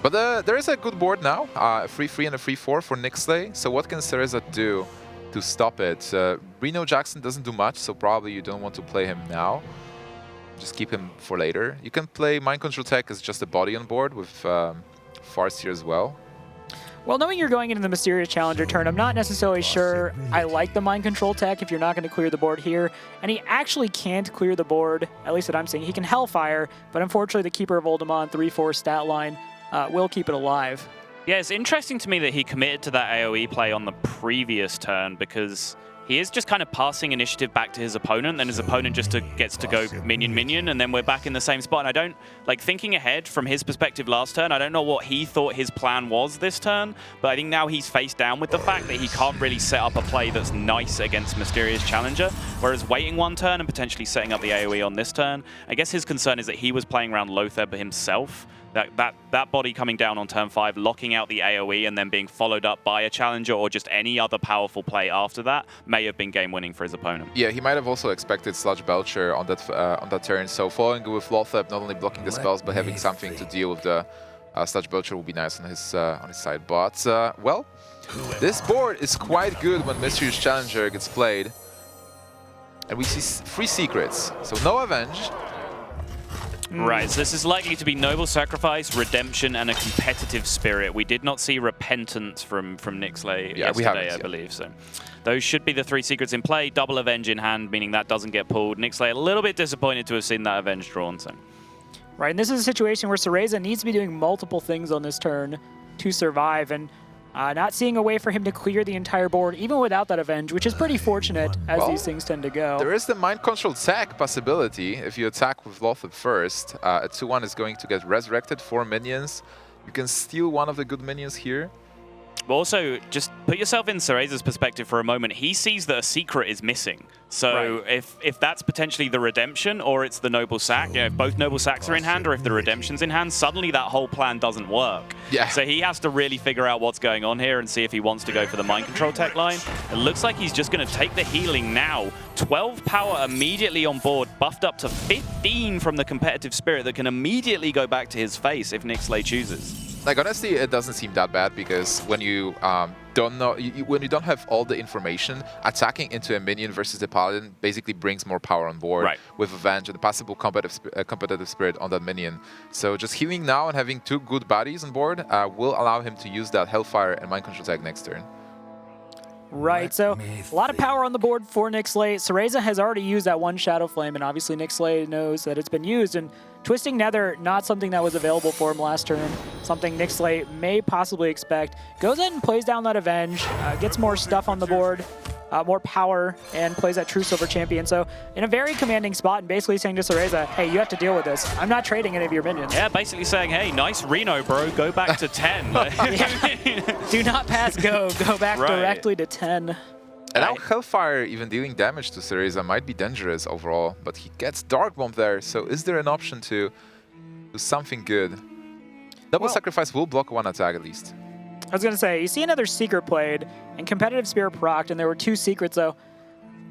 But there is a good board now, a 3-3 and a 3-4 for Nicslay. So what can Cereza do to stop it? Reno Jackson doesn't do much, so probably you don't want to play him now. Just keep him for later. You can play Mind Control Tech as just a body on board with Farseer as well. Well, knowing you're going into the Mysterious Challenger turn, I'm not necessarily sure I like the Mind Control tech if you're not going to clear the board here. And he actually can't clear the board, at least that I'm seeing. He can Hellfire, but unfortunately the Keeper of Oldemon 3-4 stat line will keep it alive. Yeah, it's interesting to me that he committed to that AoE play on the previous turn, because he is just kind of passing initiative back to his opponent, and his opponent just gets to go minion, and then we're back in the same spot. And I don't, like, thinking ahead from his perspective last turn, I don't know what he thought his plan was this turn, but I think now he's faced down with the fact that he can't really set up a play that's nice against Mysterious Challenger, whereas waiting one turn and potentially setting up the AoE on this turn, I guess his concern is that he was playing around Lothar himself. That body coming down on turn 5, locking out the AoE, and then being followed up by a challenger or just any other powerful play after that may have been game-winning for his opponent. Yeah, he might have also expected Sludge Belcher on that turn. So following with Lothar, not only blocking the spells, but having something to deal with the Sludge Belcher will be nice on his side. But, well, this board is quite good when Mysterious Challenger gets played. And we see 3 secrets, so no Avenge. Right, so this is likely to be Noble Sacrifice, Redemption, and a Competitive Spirit. We did not see Repentance from Nicslay yesterday, I believe. So those should be the 3 secrets in play. Double Avenge in hand, meaning that doesn't get pulled. Nicslay a little bit disappointed to have seen that Avenge drawn. So. Right, and this is a situation where Cereza needs to be doing multiple things on this turn to survive, and not seeing a way for him to clear the entire board, even without that Avenge, which is pretty fortunate, as these things tend to go. There is the Mind Control Tech possibility. If you attack with Lothar first, a 2-1 is going to get resurrected 4 minions. You can steal one of the good minions here. But also, just put yourself in Cereza's perspective for a moment. He sees that a secret is missing. So if that's potentially the Redemption or it's the Noble Sack, you know, if both Noble Sacks are in hand or if the Redemption's in hand, suddenly that whole plan doesn't work. Yeah. So he has to really figure out what's going on here and see if he wants to go for the Mind Control tech line. It looks like he's just going to take the healing now. 12 power immediately on board, buffed up to 15 from the Competitive Spirit that can immediately go back to his face if Nicslay chooses. Like, honestly, it doesn't seem that bad, because when you don't know, when you don't have all the information, attacking into a minion versus the paladin basically brings more power on board with Avenge and the possible competitive spirit on that minion. So just healing now and having 2 good bodies on board will allow him to use that Hellfire and Mind Control tag next turn. Right, so a lot of power on the board for Nicslay. Cereza has already used that 1 Shadow Flame, and obviously Nicslay knows that it's been used. And Twisting Nether, not something that was available for him last turn, something Nicslay may possibly expect. Goes in and plays down that Avenge, gets more stuff on the board, more power, and plays that True Silver Champion. So in a very commanding spot, and basically saying to Cereza, hey, you have to deal with this. I'm not trading any of your minions. Yeah, basically saying, hey, nice Reno, bro. Go back to 10. Do not pass go. Go back directly to 10. And now Hellfire even dealing damage to Cereza might be dangerous overall, but he gets Dark Bomb there, so is there an option to do something good? Double Sacrifice will block 1 attack at least. I was going to say, you see another Secret played, and Competitive Spirit procced, and there were 2 secrets, though.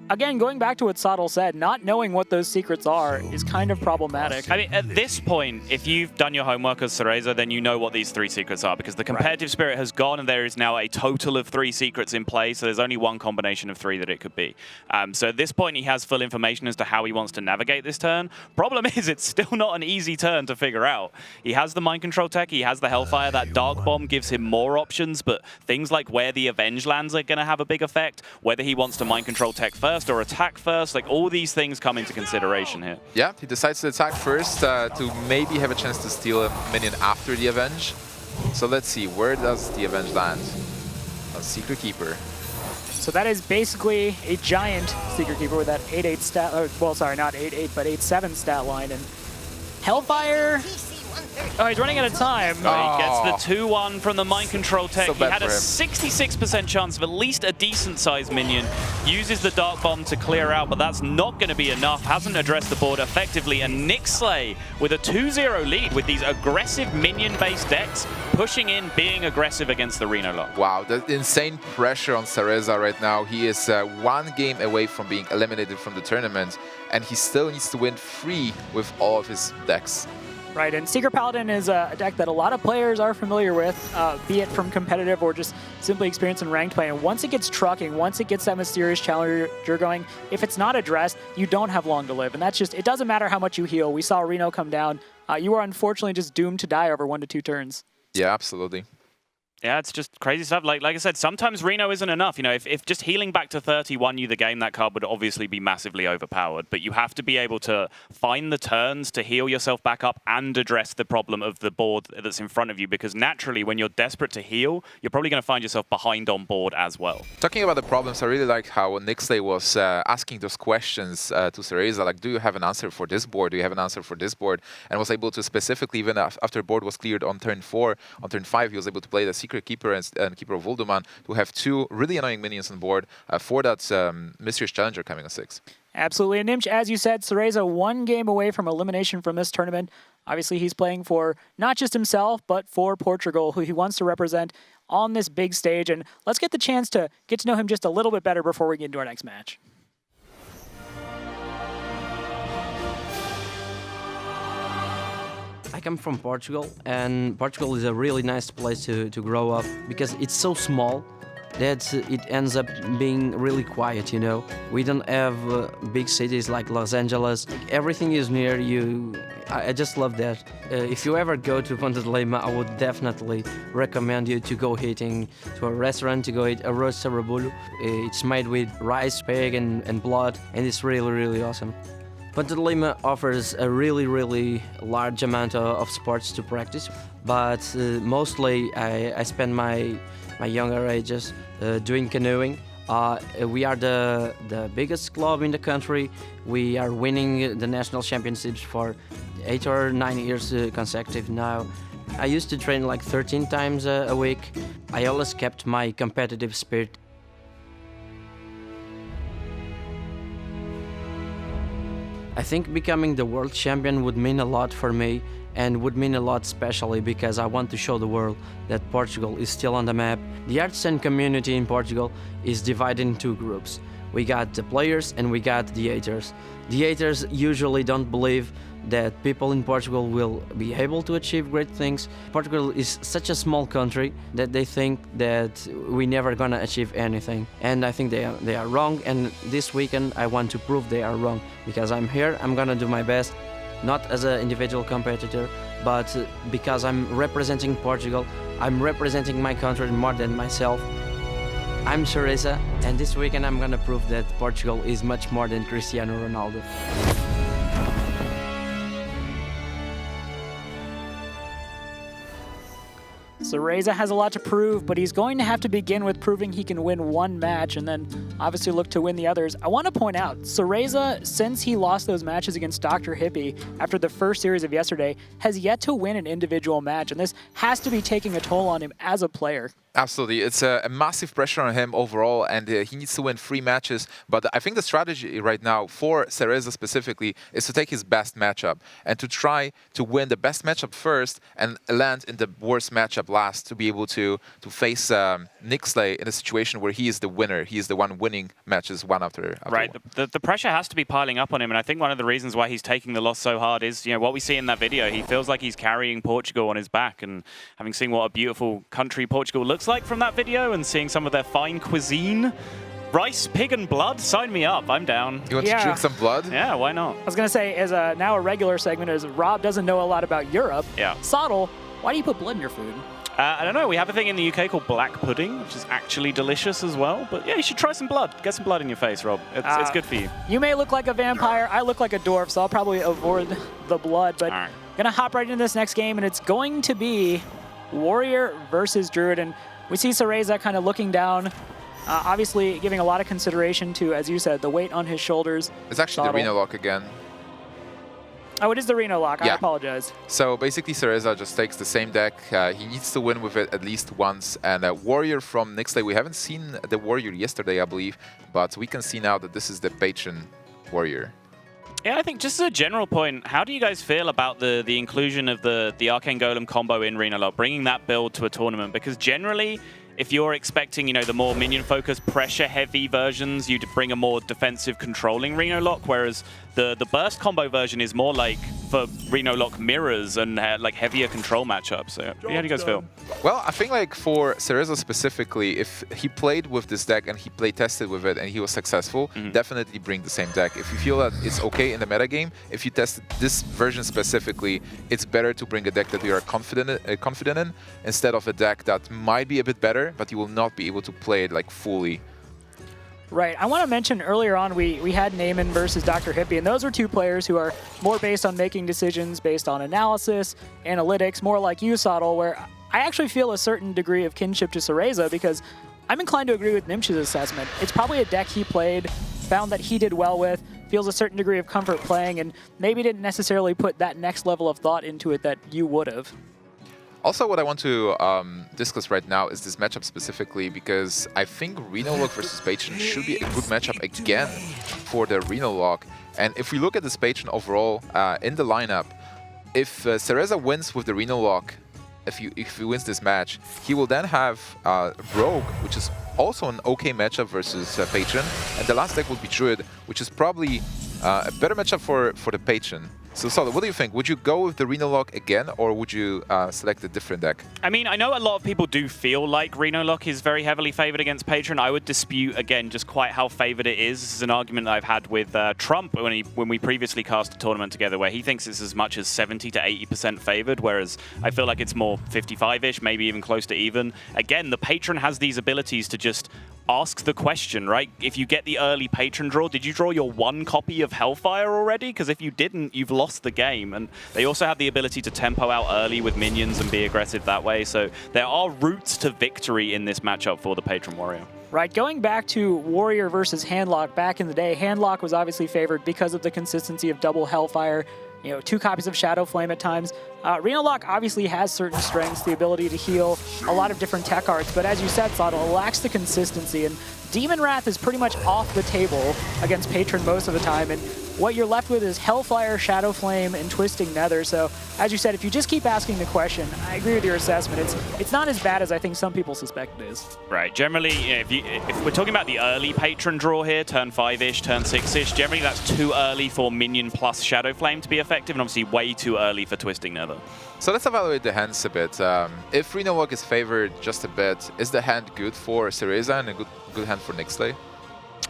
Again, going back to what Sottle said, not knowing what those secrets are is kind of problematic. I mean, at this point, if you've done your homework as Cereza, then you know what these 3 secrets are, because the Competitive Spirit has gone, and there is now a total of 3 secrets in play, so there's only 1 combination of 3 that it could be. So at this point, he has full information as to how he wants to navigate this turn. Problem is, it's still not an easy turn to figure out. He has the Mind Control tech, he has the Hellfire, that Dark Bomb gives him more options, but things like where the Avenge lands are going to have a big effect, whether he wants to Mind Control tech first or attack first, like all these things come into consideration here. Yeah, he decides to attack first to maybe have a chance to steal a minion after the Avenge. So let's see, where does the Avenge land? On Secret Keeper. So that is basically a giant Secret Keeper with that 8-8 stat, well, sorry, not 8-8, but 8-7 stat line. And Hellfire, oh, he's running out of time. He gets the 2-1 from the mind control tech. So He bad had a for him. 66% chance of at least a decent-sized minion. Uses the Dark Bomb to clear out, but that's not going to be enough. Hasn't addressed the board effectively. And Nicslay with a 2-0 lead with these aggressive minion-based decks, pushing in, being aggressive against the Reno Lock. Wow, the insane pressure on Cereza right now. He is 1 game away from being eliminated from the tournament, and he still needs to win 3 with all of his decks. Right, and Secret Paladin is a deck that a lot of players are familiar with, be it from competitive or just simply experience in ranked play. And once it gets trucking, once it gets that mysterious challenger going, if it's not addressed, you don't have long to live. And that's just, it doesn't matter how much you heal. We saw Reno come down. You are unfortunately just doomed to die over 1 to 2 turns. Yeah, absolutely. Yeah, it's just crazy stuff. Like I said, sometimes Reno isn't enough. You know, if just healing back to 30 won you the game, that card would obviously be massively overpowered. But you have to be able to find the turns to heal yourself back up and address the problem of the board that's in front of you. Because naturally, when you're desperate to heal, you're probably going to find yourself behind on board as well. Talking about the problems, I really like how Nicslay was asking those questions to Cereza, like, do you have an answer for this board? Do you have an answer for this board? And was able to specifically, even after board was cleared on turn 4, on turn 5, he was able to play the Secret Keeper and Keeper of Ulduman to have 2 really annoying minions on board for that Mysterious Challenger coming on 6. Absolutely. And Nimch, as you said, Cereza 1 game away from elimination from this tournament. Obviously, he's playing for not just himself, but for Portugal, who he wants to represent on this big stage. And let's get the chance to get to know him just a little bit better before we get into our next match. I come from Portugal, and Portugal is a really nice place to grow up because it's so small that it ends up being really quiet, you know. We don't have big cities like Los Angeles. Everything is near you. I just love that. If you ever go to Ponta de Lima, I would definitely recommend you to go eating to a restaurant, to go eat arroz sarabulho. It's made with rice, pig, and blood, and it's really, really awesome. Ponta de Lima offers a really, really large amount of sports to practice, but mostly I spend my younger ages doing canoeing. We are the biggest club in the country. We are winning the national championships for 8 or 9 years consecutive now. I used to train like 13 times a week. I always kept my competitive spirit. I think becoming the world champion would mean a lot for me, and would mean a lot especially because I want to show the world that Portugal is still on the map. The Hearthstone community in Portugal is divided in 2 groups. We got the players and we got the haters. The haters usually don't believe that people in Portugal will be able to achieve great things. Portugal is such a small country that they think that we never gonna achieve anything. And I think they are wrong, and this weekend I want to prove they are wrong. Because I'm here, I'm gonna do my best, not as an individual competitor, but because I'm representing Portugal, I'm representing my country more than myself. I'm Cereza, and this weekend I'm gonna prove that Portugal is much more than Cristiano Ronaldo. Cereza has a lot to prove, but he's going to have to begin with proving he can win 1 match and then obviously look to win the others. I want to point out, Cereza, since he lost those matches against Dr. Hippie after the first series of yesterday, has yet to win an individual match, and this has to be taking a toll on him as a player. Absolutely. It's a massive pressure on him overall, and he needs to win 3 matches. But I think the strategy right now for Cereza specifically is to take his best matchup and to try to win the best matchup first and land in the worst matchup last to be able to face Nicslay in a situation where he is the winner. He is the one winning matches one after right. one. The pressure has to be piling up on him, and I think one of the reasons why he's taking the loss so hard is, you know, what we see in that video. He feels like he's carrying Portugal on his back, and having seen what a beautiful country Portugal looks like from that video and seeing some of their fine cuisine. Rice, pig, and blood? Sign me up. I'm down. You want to drink some blood? Yeah, why not? I was going to say, as now a regular segment, as Rob doesn't know a lot about Europe, Yeah. Sottle, why do you put blood in your food? I don't know. We have a thing in the UK called black pudding, which is actually delicious as well. But yeah, you should try some blood. Get some blood in your face, Rob. It's good for you. You may look like a vampire. I look like a dwarf, so I'll probably avoid the blood. But All right. Going to hop right into this next game, and it's going to be Warrior versus Druid. And we see Cereza kind of looking down Obviously, giving a lot of consideration to, as you said, the weight on his shoulders. It's actually the Reno lock again. Oh, it is the Reno lock. Yeah. I apologize. So basically, Cereza just takes the same deck. He needs to win with it at least once. And Warrior from Nicslay, we haven't seen the Warrior yesterday, I believe, but we can see now that this is the Patron Warrior. Yeah, I think just as a general point, how do you guys feel about the inclusion of the Arcane Golem combo in Reno Lock, bringing that build to a tournament? Because generally, if you're expecting, the more minion-focused, pressure-heavy versions, you'd bring a more defensive, controlling Reno Lock, whereas the burst combo version is more like for Reno Lock mirrors and like heavier control matchups. So how do you guys feel? Well, I think like for Cereza specifically, if he played with this deck and he play tested with it and he was successful, definitely bring the same deck. If you feel that it's okay in the metagame, if you tested this version specifically, it's better to bring a deck that you are confident in instead of a deck that might be a bit better, but you will not be able to play it like fully. Right. I want to mention earlier on we had Naaman versus Dr. Hippie, and those are two players who are more based on making decisions based on analysis, analytics, more like you, Sottle, where I actually feel a certain degree of kinship to Cereza because I'm inclined to agree with Nimch's assessment. It's probably a deck he played, found that he did well with, feels a certain degree of comfort playing, and maybe didn't necessarily put that next level of thought into it that you would have. Also, what I want to discuss right now is this matchup specifically, because I think Reno Lock versus Patron should be a good matchup again for the Reno Lock. And if we look at this Patron overall in the lineup, if Cereza wins with the Reno Lock, if he wins this match, he will then have Rogue, which is also an okay matchup versus Patron. And the last deck would be Druid, which is probably a better matchup for the Patron. So, Solid, what do you think? Would you go with the Reno Lock again, or would you select a different deck? I mean, I know a lot of people do feel like Reno Lock is very heavily favored against Patron. I would dispute, again, just quite how favored it is. This is an argument that I've had with Trump when we previously cast a tournament together, where he thinks it's as much as 70 to 80% favored, whereas I feel like it's more 55-ish, maybe even close to even. Again, the Patron has these abilities to just ask the question, right? If you get the early Patron draw, did you draw your one copy of Hellfire already? Because if you didn't, you've lost the game. And they also have the ability to tempo out early with minions and be aggressive that way. So there are routes to victory in this matchup for the Patron Warrior. Right, going back to Warrior versus Handlock back in the day, Handlock was obviously favored because of the consistency of double Hellfire, 2 copies of Shadow Flame at times. Reno Lock obviously has certain strengths, the ability to heal, a lot of different tech arts, but as you said, Sottle, it lacks the consistency, and Demon Wrath is pretty much off the table against Patron most of the time, and what you're left with is Hellfire, Shadow Flame, and Twisting Nether. So, as you said, if you just keep asking the question, I agree with your assessment. It's not as bad as I think some people suspect it is. Right. Generally, if we're talking about the early Patron draw here, turn 5-ish, turn 6-ish, generally that's too early for Minion plus Shadow Flame to be effective, and obviously way too early for Twisting Nether. So let's evaluate the hands a bit. If Reno Lock is favored just a bit, is the hand good for Cereza and a good hand for Nicslay?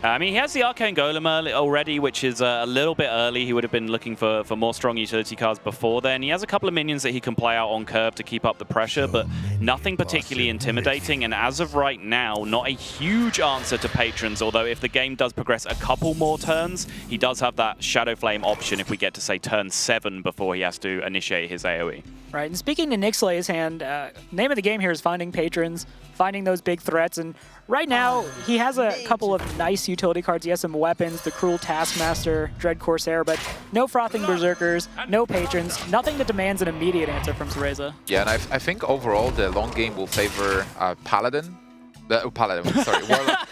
I mean, he has the Arcane Golem already, which is a little bit early. He would have been looking for more strong utility cards before then. He has a couple of minions that he can play out on curve to keep up the pressure, but nothing particularly intimidating. And as of right now, not a huge answer to Patrons, although if the game does progress a couple more turns, he does have that Shadow Flame option if we get to, say, turn 7 before he has to initiate his AoE. Right, and speaking to Nixlay's hand, name of the game here is finding Patrons, finding those big threats, and right now he has a couple of nice utility cards. He has some weapons, the Cruel Taskmaster, Dread Corsair, but no Frothing Berserkers, no Patrons, nothing that demands an immediate answer from Cereza. Yeah, and I think overall the long game will favor Paladin. Paladin, sorry, Warlock.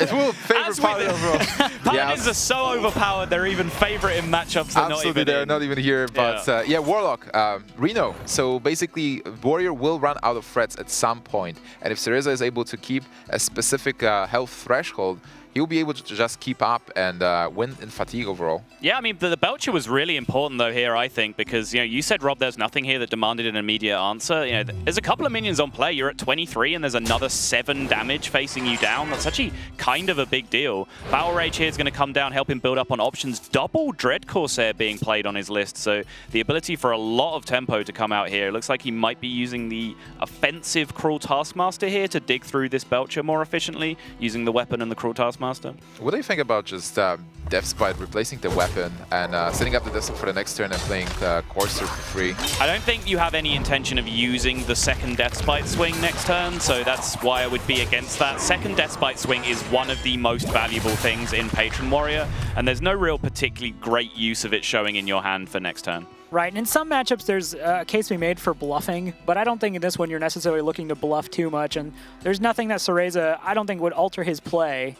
It will favor Paladin overall. Paladins are so overpowered, they're even favorite in matchups they're absolutely, they're not even here. But yeah, Warlock, Reno. So basically, Warrior will run out of threats at some point. And if Cereza is able to keep a specific health threshold, he'll be able to just keep up and win in fatigue overall. Yeah, I mean, the Belcher was really important, though, here, I think, because, you said, Rob, there's nothing here that demanded an immediate answer. There's a couple of minions on play. You're at 23, and there's another 7 damage facing you down. That's actually kind of a big deal. Battle Rage here is going to come down, help him build up on options. Double Dread Corsair being played on his list, so the ability for a lot of tempo to come out here. It looks like he might be using the offensive Cruel Taskmaster here to dig through this Belcher more efficiently, using the weapon and the Cruel Taskmaster. Master. What do you think about just Death Spite replacing the weapon and setting up the Death Spite for the next turn and playing Courser for free? I don't think you have any intention of using the second Death Spite swing next turn, so that's why I would be against that. Second Death Spite swing is one of the most valuable things in Patron Warrior, and there's no real particularly great use of it showing in your hand for next turn. Right, and in some matchups there's a case to be made for bluffing, but I don't think in this one you're necessarily looking to bluff too much, and there's nothing that Cereza, I don't think, would alter his play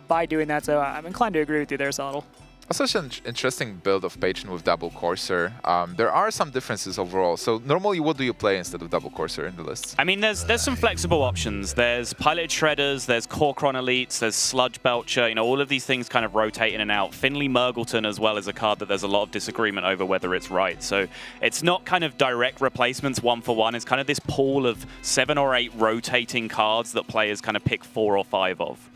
by doing that, so I'm inclined to agree with you there, Saddle. Such an interesting build of Patron with double Courser. There are some differences overall. So normally, what do you play instead of double Courser in the list? I mean, there's some flexible options. There's Piloted Shredders, there's Corkron Elites, there's Sludge Belcher. You know, all of these things kind of rotate in and out. Finley Murgleton as well is a card that there's a lot of disagreement over whether it's right. So it's not kind of direct replacements one for one. It's kind of this pool of 7 or 8 rotating cards that players kind of pick 4 or 5 of.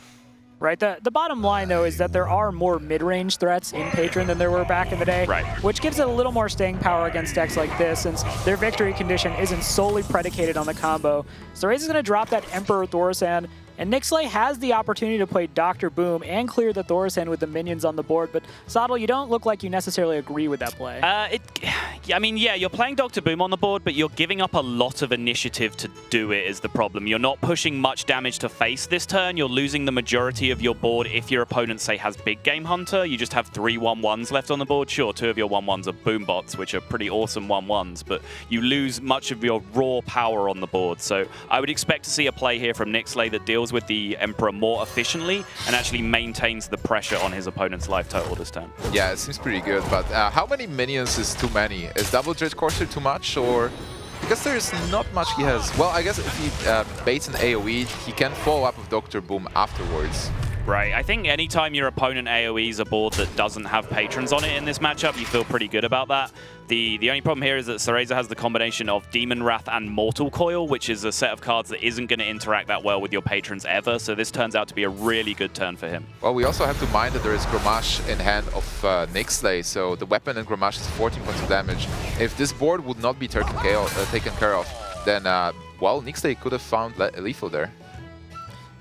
Right. The bottom line, though, is that there are more mid-range threats in Patron than there were back in the day, right, which gives it a little more staying power against decks like this, since their victory condition isn't solely predicated on the combo. So Cereza's going to drop that Emperor Thaurissan, and Nicslay has the opportunity to play Dr. Boom and clear the Thaurissan with the minions on the board, but Saddle, you don't look like you necessarily agree with that play. I mean, yeah, you're playing Dr. Boom on the board, but you're giving up a lot of initiative to do it is the problem. You're not pushing much damage to face this turn. You're losing the majority of your board if your opponent, say, has Big Game Hunter. You just have 3 1/1s left on the board. Sure, 2 of your 1/1s are Boom Bots, which are pretty awesome 1/1s, but you lose much of your raw power on the board. So I would expect to see a play here from Nicslay that deals with the Emperor more efficiently and actually maintains the pressure on his opponent's life total this turn. Yeah, it seems pretty good, but how many minions is too many? Is Double Dredge Courser too much, or... Because there's not much he has. Well, I guess if he baits an AoE, he can follow up with Dr. Boom afterwards. Right, I think anytime your opponent AoEs a board that doesn't have patrons on it in this matchup, you feel pretty good about that. The only problem here is that Cereza has the combination of Demon Wrath and Mortal Coil, which is a set of cards that isn't going to interact that well with your patrons ever, so this turns out to be a really good turn for him. Well, we also have to mind that there is Grommash in hand of Nicslay, so the weapon in Grommash is 14 points of damage. If this board would not be taken care of, then, well, Nicslay could have found lethal there.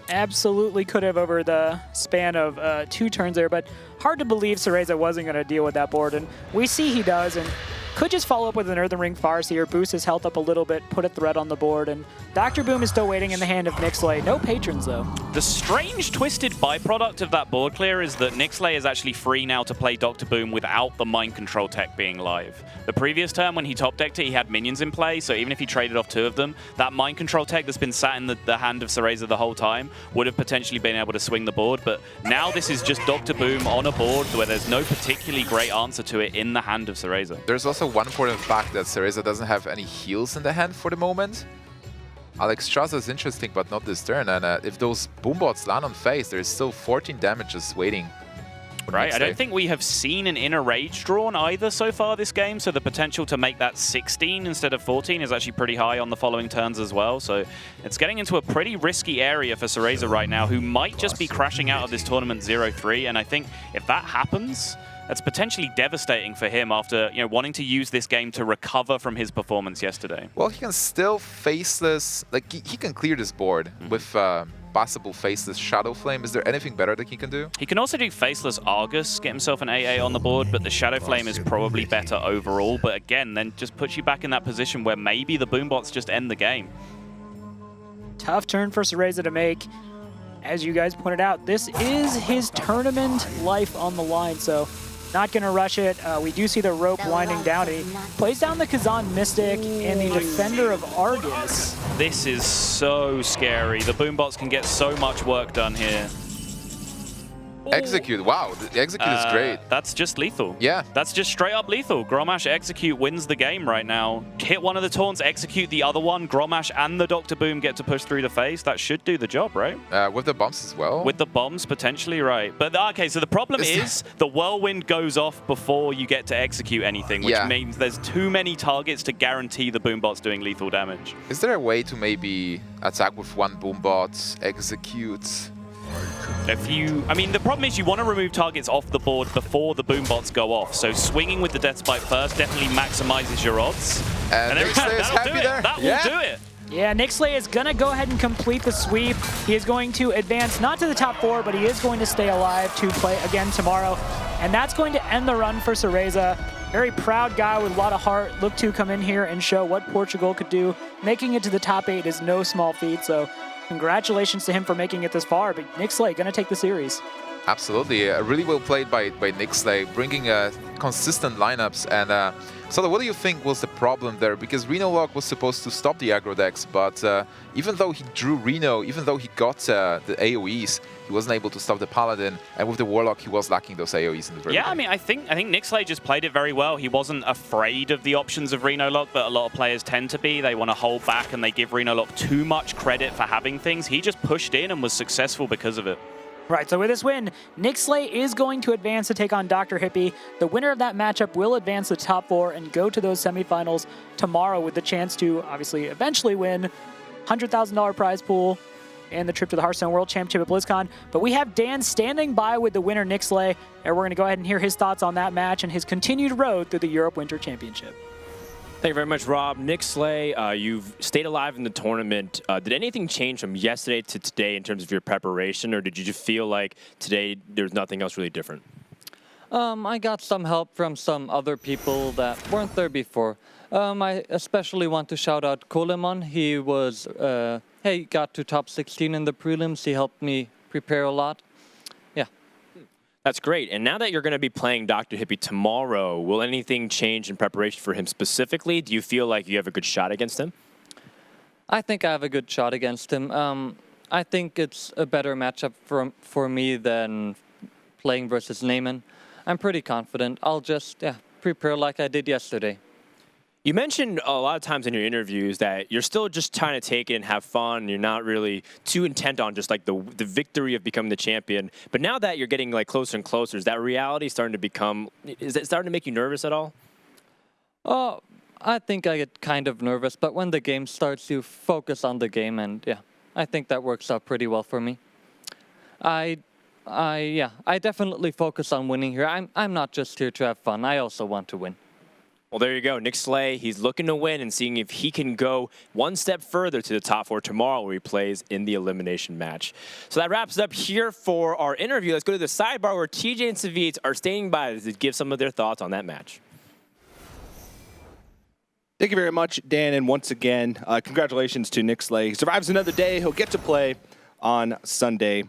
Absolutely could have over the span of 2 turns there, but hard to believe Cereza wasn't going to deal with that board, and we see he does, and could just follow up with an Earthen Ring Farseer, boost his health up a little bit, put a threat on the board, and Dr. Boom is still waiting in the hand of Nicslay. No patrons, though. The strange, twisted byproduct of that board clear is that Nicslay is actually free now to play Dr. Boom without the Mind Control tech being live. The previous turn, when he top decked it, he had minions in play, so even if he traded off 2 of them, that Mind Control tech that's been sat in the hand of Cereza the whole time would have potentially been able to swing the board, but now this is just Dr. Boom on a board where there's no particularly great answer to it in the hand of Cereza. There's also one important fact that Cereza doesn't have any heals in the hand for the moment. Alex Strasser is interesting, but not this turn, and if those Boombots land on face, there's still 14 damages waiting. Right, I don't think we have seen an Inner Rage drawn either so far this game, so the potential to make that 16 instead of 14 is actually pretty high on the following turns as well, so it's getting into a pretty risky area for Cereza right now, who might just be crashing out of this tournament 0-3, and I think if that happens, that's potentially devastating for him after wanting to use this game to recover from his performance yesterday. Well, he can still faceless, like he can clear this board with possible faceless Shadow Flame. Is there anything better that he can do? He can also do faceless Argus, get himself an AA on the board, but the Shadow Flame is probably better overall. But again, then just puts you back in that position where maybe the Boombots just end the game. Tough turn for Cereza to make. As you guys pointed out, this is his tournament life on the line, so not going to rush it. We do see the rope winding down. He plays down the Kazan Mystic and the Defender of Argus. This is so scary. The Boombots can get so much work done here. Execute. Wow, the Execute is great. That's just lethal. Yeah. That's just straight up lethal. Grommash Execute wins the game right now. Hit one of the taunts, execute the other one. Grommash and the Dr. Boom get to push through the face. That should do the job, right? With the bombs as well. With the bombs, potentially, right. But okay, so the problem is the Whirlwind goes off before you get to execute anything, which means there's too many targets to guarantee the Boombots doing lethal damage. Is there a way to maybe attack with one Boombot, execute? I mean, the problem is you want to remove targets off the board before the Boombots go off. So swinging with the Death Spite first definitely maximizes your odds. And Nicslay is happy there. That will do it. Yeah, Nicslay is going to go ahead and complete the sweep. He is going to advance not to the top 4, but he is going to stay alive to play again tomorrow. And that's going to end the run for Cereza. Very proud guy with a lot of heart. Look to come in here and show what Portugal could do. Making it to the top 8 is no small feat, so congratulations to him for making it this far. But Nicslay going to take the series. Absolutely, really well played by Nicslay, bringing consistent lineups. And so what do you think was the problem there? Because Reno Lock was supposed to stop the aggro decks, but even though he drew Reno, even though he got the AoEs, he wasn't able to stop the Paladin. And with the Warlock, he was lacking those AoEs in the very beginning. I mean, I think Nicslay just played it very well. He wasn't afraid of the options of Reno Lock, but a lot of players tend to be. They want to hold back and they give Reno Lock too much credit for having things. He just pushed in and was successful because of it. Right, so with this win, Nicslay is going to advance to take on Dr. Hippie. The winner of that matchup will advance to the top 4 and go to those semifinals tomorrow with the chance to obviously eventually win $100,000 prize pool and the trip to the Hearthstone World Championship at BlizzCon. But we have Dan standing by with the winner, Nicslay, and we're going to go ahead and hear his thoughts on that match and his continued road through the Europe Winter Championship. Thank you very much, Rob. Nicslay, you've stayed alive in the tournament. Did anything change from yesterday to today in terms of your preparation, or did you just feel like today there's nothing else really different? I got some help from some other people that weren't there before. I especially want to shout out Coleman. He was, he got to top 16 in the prelims. He helped me prepare a lot. Yeah. That's great. And now that you're going to be playing Dr. Hippie tomorrow, will anything change in preparation for him specifically? Do you feel like you have a good shot against him? I think I have a good shot against him. I think it's a better matchup for me than playing versus Neyman. I'm pretty confident. I'll just prepare like I did yesterday. You mentioned a lot of times in your interviews that you're still just trying to take it and have fun. You're not really too intent on just like the victory of becoming the champion. But now that you're getting like closer and closer, is that reality starting to become, is it starting to make you nervous at all? I think I get kind of nervous, but when the game starts, you focus on the game, and I think that works out pretty well for me. I definitely focus on winning here. I'm not just here to have fun. I also want to win. Well, there you go. Nicslay, he's looking to win and seeing if he can go one step further to the top 4 tomorrow where he plays in the elimination match. So that wraps it up here for our interview. Let's go to the sidebar where TJ and Savitz are standing by to give some of their thoughts on that match. Thank you very much, Dan. And once again, congratulations to Nicslay. He survives another day. He'll get to play on Sunday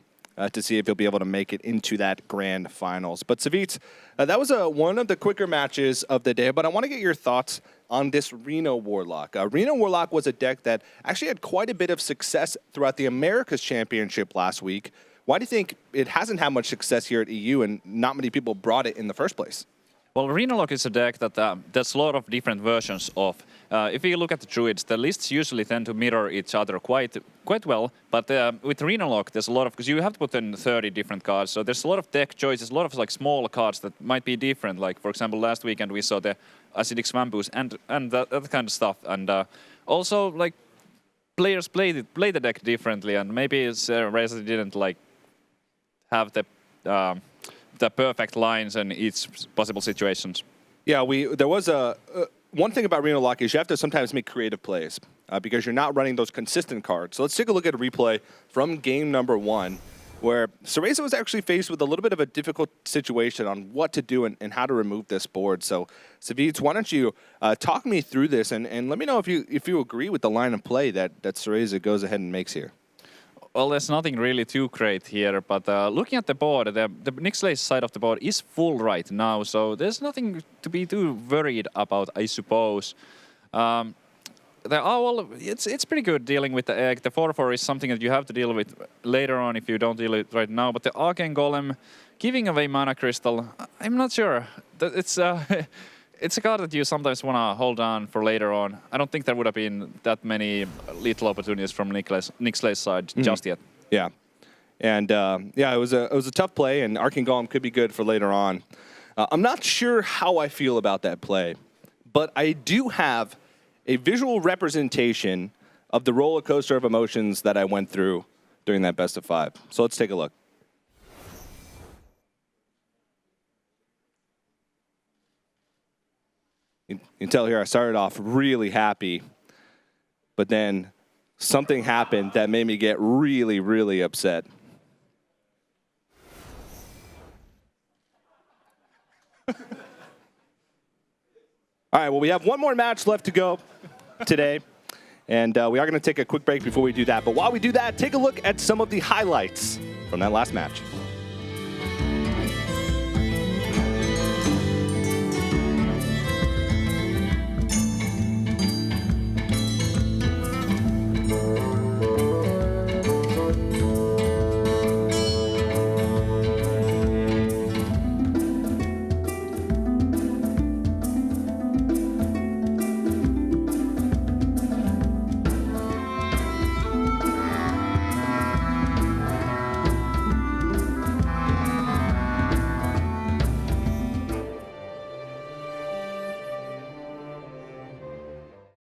to see if he'll be able to make it into that grand finals. But Savitz, that was one of the quicker matches of the day, but I want to get your thoughts on this Reno Warlock. Reno Warlock was a deck that actually had quite a bit of success throughout the Americas Championship last week. Why do you think it hasn't had much success here at EU and not many people brought it in the first place? Well, Reno Lock is a deck that there's a lot of different versions of. If you look at the Druids, the lists usually tend to mirror each other quite well. But with Reno Lock, there's a lot of, because you have to put in 30 different cards. So there's a lot of deck choices, a lot of like small cards that might be different. Like for example, last weekend we saw the Acidic Swampoos and that kind of stuff. And also like players play the deck differently, and maybe Cereza didn't like have the perfect lines in each possible situations. Yeah, there was one thing about Reno Lock is you have to sometimes make creative plays because you're not running those consistent cards. So let's take a look at a replay from game number 1 where Cereza was actually faced with a little bit of a difficult situation on what to do and how to remove this board. So Savitz, why don't you talk me through this and let me know if you agree with the line of play that Cereza goes ahead and makes here. Well, there's nothing really too great here, but looking at the board, the Nicslay side of the board is full right now, so there's nothing to be too worried about, I suppose. It's pretty good dealing with the egg. The 4/4 is something that you have to deal with later on if you don't deal with it right now, but the Arcane Golem giving away Mana Crystal, I'm not sure. It's a card that you sometimes want to hold on for later on. I don't think there would have been that many lethal opportunities from Niclay's side just yet. Yeah, and it was a tough play, and Arcane Golem could be good for later on. I'm not sure how I feel about that play, but I do have a visual representation of the roller coaster of emotions that I went through during that best of 5. So let's take a look. You can tell here I started off really happy, but then something happened that made me get really, really upset. All right, well, we have one more match left to go today, and we are going to take a quick break before we do that. But while we do that, take a look at some of the highlights from that last match.